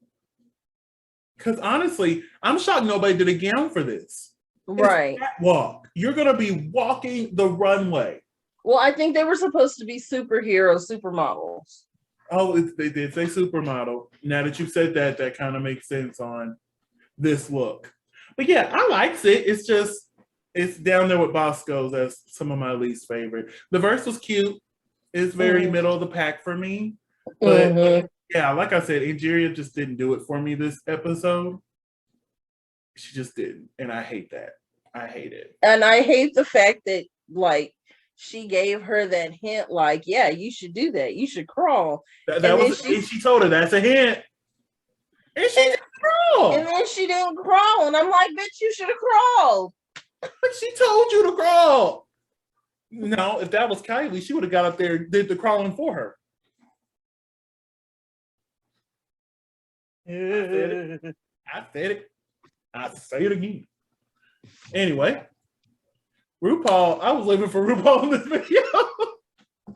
Because honestly, I'm shocked nobody did a gown for this. Right. It's catwalk. You're gonna be walking the runway. Well, I think they were supposed to be supermodels. Oh, they did say supermodel. Now that you've said that, that kind of makes sense on this look. But yeah, I liked it. It's just, it's down there with Bosco's as some of my least favorite. The verse was cute. It's very middle of the pack for me. But yeah, like I said, Angeria just didn't do it for me this episode. She just didn't. And I hate that. I hate it. And I hate the fact that, like, she gave her that hint, like, yeah, you should do that. You should crawl. And she told her that's a hint. And she didn't crawl. And then she didn't crawl. And I'm like, bitch, you should have crawled. But she told you to crawl. No, if that was Kylie, she would have got up there and did the crawling for her. I said it. I say it again. Anyway. RuPaul, I was living for RuPaul in this video. RuPaul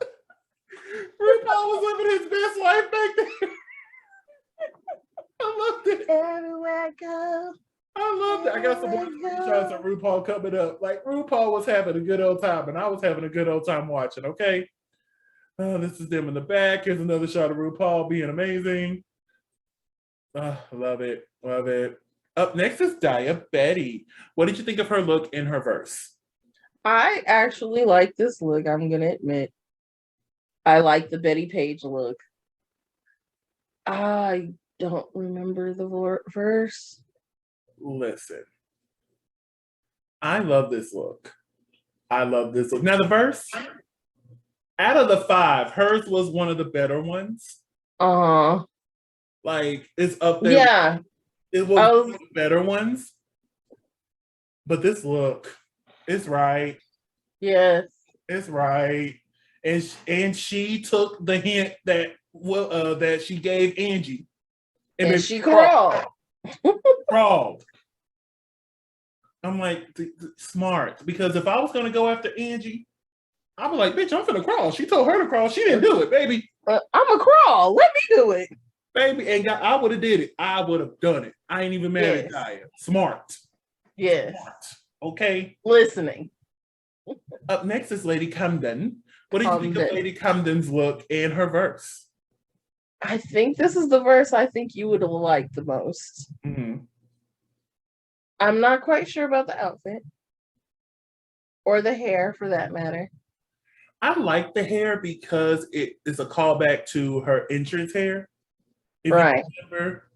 was living his best life back there. I loved it. Everywhere I go. I loved it. I got some more screenshots of RuPaul coming up. Like, RuPaul was having a good old time, and I was having a good old time watching, okay? Oh, this is them in the back. Here's another shot of RuPaul being amazing. Oh, love it. Love it. Up next is Betty. What did you think of her look in her verse? I actually like this look, I'm going to admit. I like the Betty Page look. I don't remember the verse. Listen. I love this look. I love this look. Now, the verse, out of the 5, hers was one of the better ones. Like, it's up there. Yeah. It was one of the better ones. But this look... It's right. Yes. It's right. And she took the hint that she gave Angie. And she crawled. Crawled. I'm like, smart. Because if I was going to go after Angie, I'd be like, bitch, I'm finna crawl. She told her to crawl. She didn't do it, baby. I'm a crawl. Let me do it. Baby, and I would have did it. I would have done it. I ain't even mad at Daya. Smart. Yes. Smart. Okay. Listening. Up next is Lady Camden. What do you think of Lady Camden's look and her verse? I think this is the verse I think you would have liked the most. Mm-hmm. I'm not quite sure about the outfit. Or the hair, for that matter. I like the hair because it is a callback to her entrance hair. If right. you remember.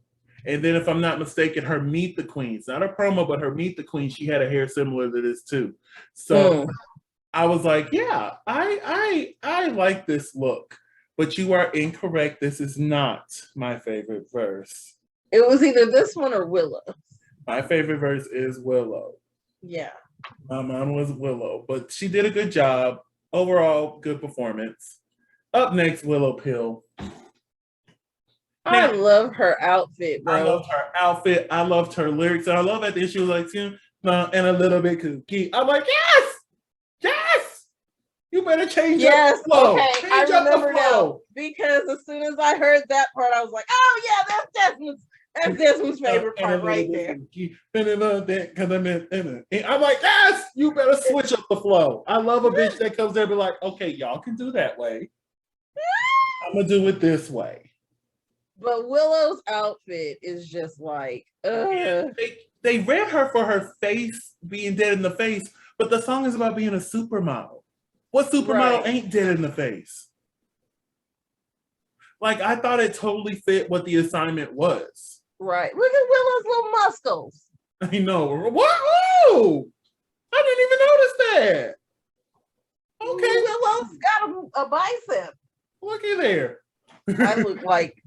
And then, if I'm not mistaken, her Meet the Queens, not a promo, but her Meet the Queen, she had a hair similar to this too. So I was like, yeah, I like this look. But you are incorrect. This is not my favorite verse. It was either this one or Willow. My favorite verse is Willow. Yeah. Mine was Willow, but she did a good job. Overall, good performance. Up next, Willow Pill. I love her outfit, bro. I loved her outfit. I loved her lyrics. And I love at the end she was like, and a little bit kooky. I'm like, yes! Yes! You better change up the flow. Okay, change I remember now. Because as soon as I heard that part, I was like, oh yeah, that's Desmond's favorite part right there. I'm like, yes! You better switch up the flow. I love a bitch that comes there and be like, okay, y'all can do that way. I'm going to do it this way. But Willow's outfit is just like, They read her for her face being dead in the face, but the song is about being a supermodel. What supermodel ain't dead in the face? Like, I thought it totally fit what the assignment was. Right. Look at Willow's little muscles. I know. What? Oh! I didn't even notice that. Okay. Willow's got a bicep. Looky there. I look like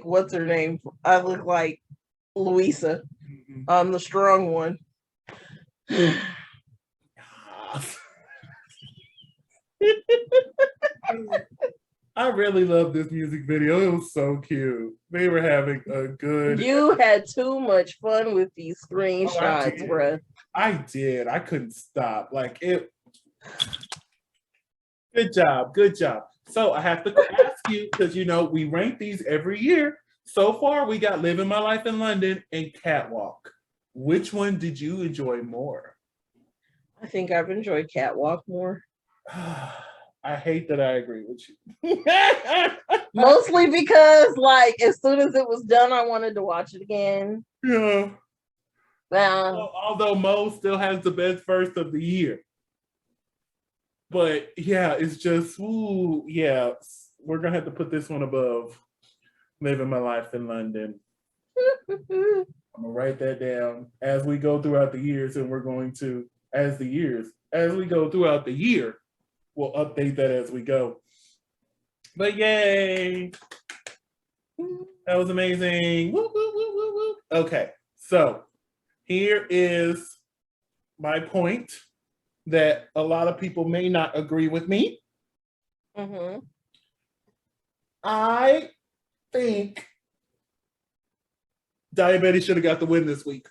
what's her name? I look like Louisa. I'm the strong one. I really love this music video. It was so cute. They were having a good. You had too much fun with these screenshots, bruh. I did. I couldn't stop. Like it. Good job. Good job. So I have to ask you, because we rank these every year. So far, we got Living My Life in London and Catwalk. Which one did you enjoy more? I think I've enjoyed Catwalk more. I hate that I agree with you. Mostly because, as soon as it was done, I wanted to watch it again. Yeah. Although Mo still has the best verse of the year. But yeah, it's just, we're going to have to put this one above Living My Life in London. I'm going to write that down as we go throughout the years, and we're going to, as we go throughout the year, we'll update that as we go. But yay! That was amazing. Woo, woo, woo, woo, woo. Okay, so here is my point that a lot of people may not agree with me. Mm-hmm. I think Diabetes should have got the win this week.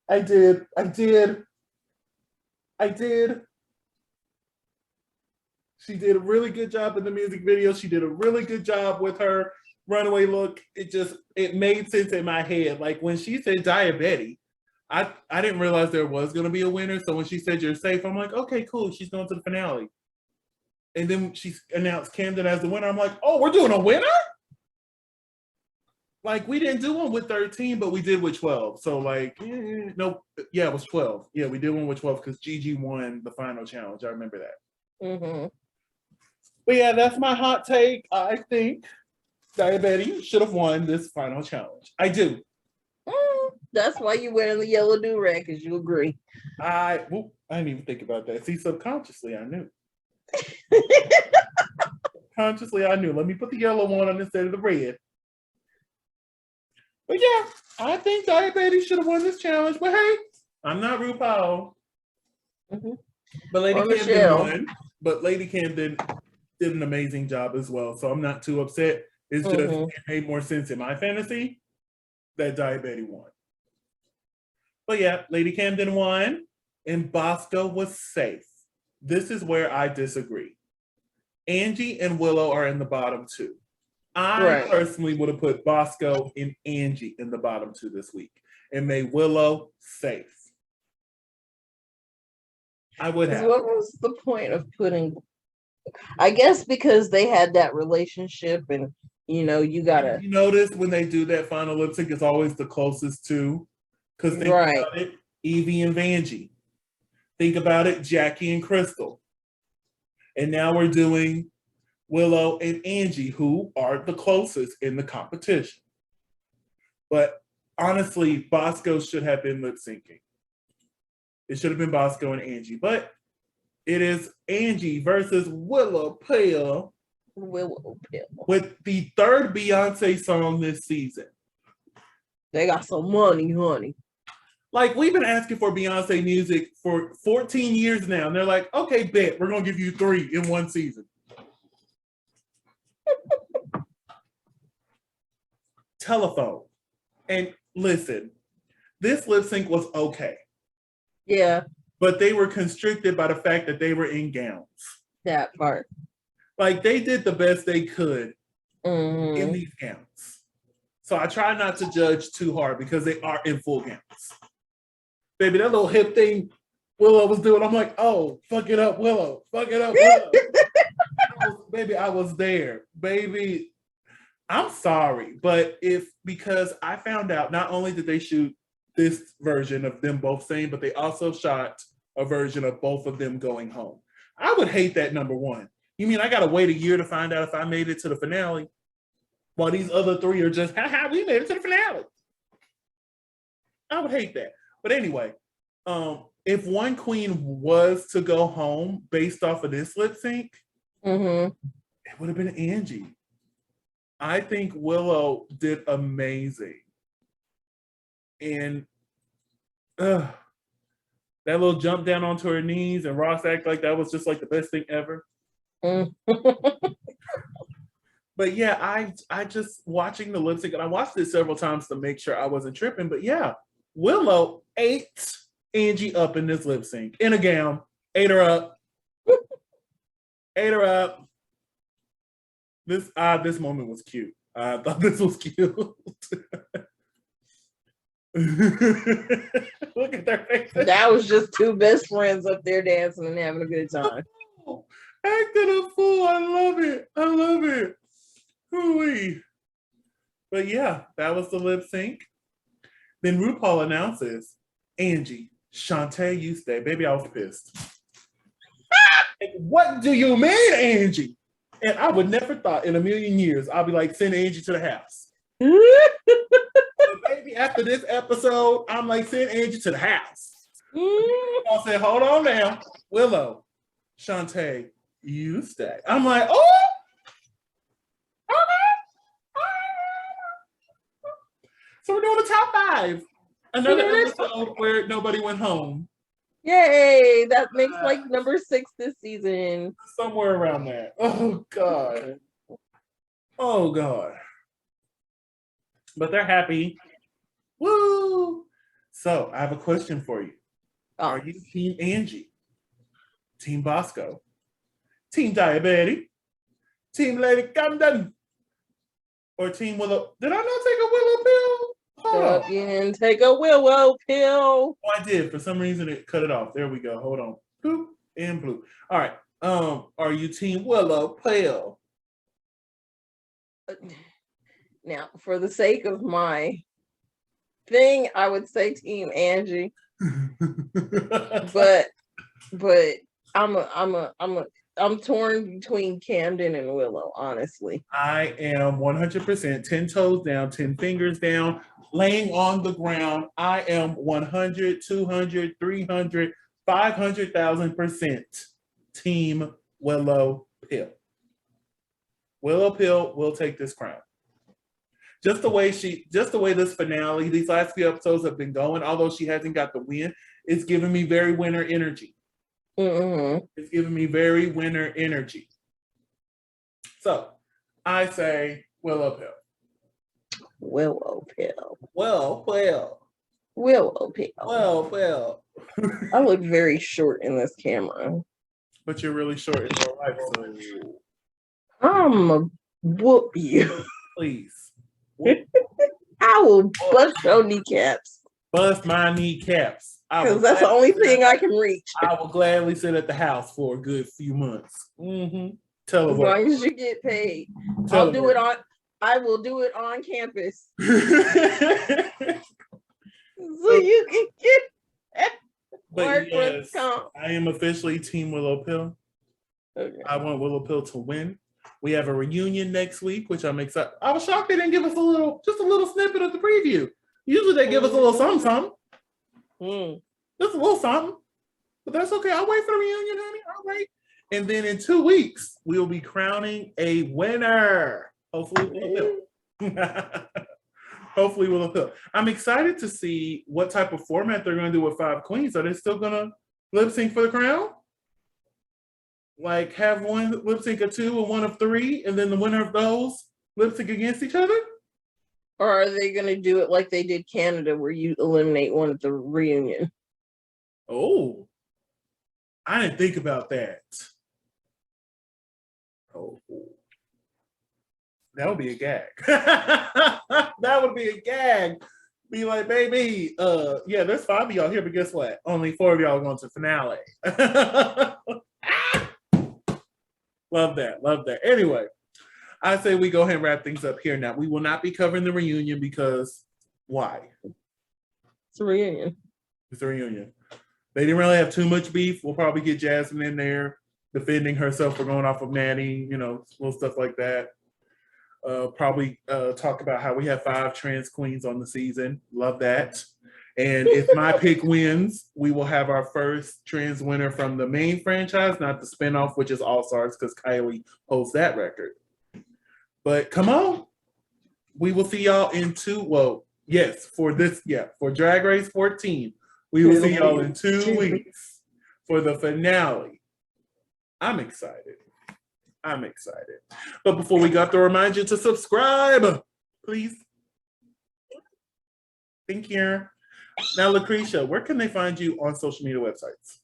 I did. She did a really good job in the music video. She did a really good job with her runaway look. It made sense in my head. Like when she said Diabetes, I didn't realize there was going to be a winner. So when she said you're safe, I'm like, okay, cool. She's going to the finale. And then she announced Camden as the winner. I'm like, oh, we're doing a winner? Like, we didn't do one with 13, but we did with 12. So, it was 12. Yeah, we did one with 12 because Gigi won the final challenge. I remember that. Mm-hmm. But yeah, that's my hot take. I think Diabetes should have won this final challenge. I do. That's why you're wearing the yellow do-rag, because you agree. I didn't even think about that. See, subconsciously, I knew. Consciously, I knew. Let me put the yellow one on instead of the red. But yeah, I think Diabetes should have won this challenge. But hey, I'm not RuPaul. Mm-hmm. But Lady Camden won. But Lady Camden did an amazing job as well. So I'm not too upset. It's just it made more sense in my fantasy that Diabetes won. But yeah, Lady Camden won and Bosco was safe. This is where I disagree. Angie and Willow are in the bottom two. I personally would have put Bosco and Angie in the bottom two this week and made Willow safe. I would have. What was the point of putting? I guess because they had that relationship, and you gotta. You notice when they do that final lip sync, it's always the closest two. Because think about it, Evie and Vanjie. Think about it, Jackie and Crystal. And now we're doing Willow and Angie, who are the closest in the competition. But honestly, Bosco should have been lip syncing. It should have been Bosco and Angie. But it is Angie versus Rupaul with the third Beyonce song this season. They got some money, honey. Like, we've been asking for Beyonce music for 14 years now. And they're like, okay, bet, we're going to give you 3 in one season. Telephone. And listen, this lip sync was okay. Yeah. But they were constricted by the fact that they were in gowns. That part. Like, they did the best they could in these gowns. So I try not to judge too hard because they are in full gowns. Baby, that little hip thing Willow was doing, I'm like, oh, fuck it up, Willow. Fuck it up, Willow. Baby, I was there. Baby, I'm sorry. But because I found out not only did they shoot this version of them both saying, but they also shot a version of both of them going home. I would hate that, number one. You mean I gotta wait a year to find out if I made it to the finale? While these other 3 are just, haha, we made it to the finale. I would hate that. But anyway, if one queen was to go home based off of this lip sync, it would have been Angie. I think Willow did amazing. And that little jump down onto her knees and Ross act like that was just like the best thing ever. But yeah, I just watching the lip sync, and I watched it several times to make sure I wasn't tripping. But yeah, Willow ate Angie up in this lip sync in a gown, ate her up, ate her up. This moment was cute. I thought this was cute. Look at their faces. That was just 2 best friends up there dancing and having a good time. Acting a fool. I love it. I love it. Hooey. But yeah, that was the lip sync. Then RuPaul announces, Angie, Shantae, you stay. Baby, I was pissed. What do you mean, Angie? And I would never thought in a million years I'll be like, send Angie to the house. Baby, after this episode, I'm like, send Angie to the house. I said, hold on now. Willow, Shantae, you stay. I'm like, oh! So we're doing the top 5. Another episode where nobody went home. Yay! That makes like number 6 this season. Somewhere around there. Oh, God. Oh, God. But they're happy. Woo! So I have a question for you. Are you Team Angie? Team Bosco? Team Diabetes? Team Lady Camden? Or Team Willow? Did I not take a Willow pill? And take a Willow pill. Oh, I did. For some reason, it cut it off. There we go. Hold on. Boop and blue. All right. Are you Team Willow pill? Now, for the sake of my thing, I would say Team Angie. but I'm torn between Camden and Willow, honestly. I am 100% 10 toes down, 10 fingers down, laying on the ground. I am 100, 200, 300, 500,000% Team Willow Pill. Willow Pill will take this crown. Just the way this finale, these last few episodes have been going, although she hasn't got the win, it's giving me very winner energy. It's giving me very winner energy. So I say Willow Pill. Willow Pill. Willow Pill. Willow Pill. Willow Pill. I look very short in this camera. But you're really short in real life, so I'ma whoop you. Please. I will bust your kneecaps. Bust my kneecaps. Because that's the only thing I can reach. I will gladly sit at the house for a good few months. Tell as long as you get paid. I will do it on campus. So you can get but yes, I am officially Team Willow Pill. Okay. I want Willow Pill to win. We have a reunion next week, which I'm excited. I was shocked they didn't give us just a little snippet of the preview. Usually they give us a little something. Just a little something. But that's okay. I'll wait for the reunion, honey. I'll wait. And then in 2 weeks, we'll be crowning a winner. Hopefully, Willow Pill. Hopefully, Willow Pill. I'm excited to see what type of format they're going to do with 5 queens. Are they still going to lip sync for the crown? Like have one lip sync of 2 and one of 3, and then the winner of those lip sync against each other? Or are they going to do it like they did Canada, where you eliminate one at the reunion? Oh, I didn't think about that. Oh, that would be a gag. That would be a gag. Be like, baby, yeah, there's 5 of y'all here, but guess what? Only 4 of y'all are going to the finale. Love that. Love that. Anyway, I say we go ahead and wrap things up here now. We will not be covering the reunion because why? It's a reunion. It's a reunion. They didn't really have too much beef. We'll probably get Jasmine in there defending herself for going off of Maddie, little stuff like that. Probably talk about how we have 5 trans queens on the season. Love that. And if my pick wins, we will have our first trans winner from the main franchise, not the spinoff, which is All Stars, because Kylie holds that record. But come on. We will see y'all in for Drag Race 14. We will see y'all in 2 weeks for the finale. I'm excited. But before we go, I have to remind you to subscribe, please. Thank you. Now, LaCresha, where can they find you on social media websites?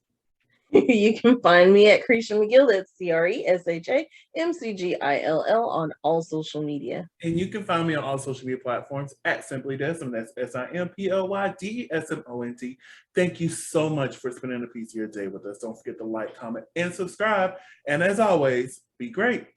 You can find me at Cresha McGill. That's CreshaMcGill on all social media. And you can find me on all social media platforms at Simply Desmond. That's SimplyDesmond. Thank you so much for spending a piece of your day with us. Don't forget to like, comment, and subscribe. And as always, be great.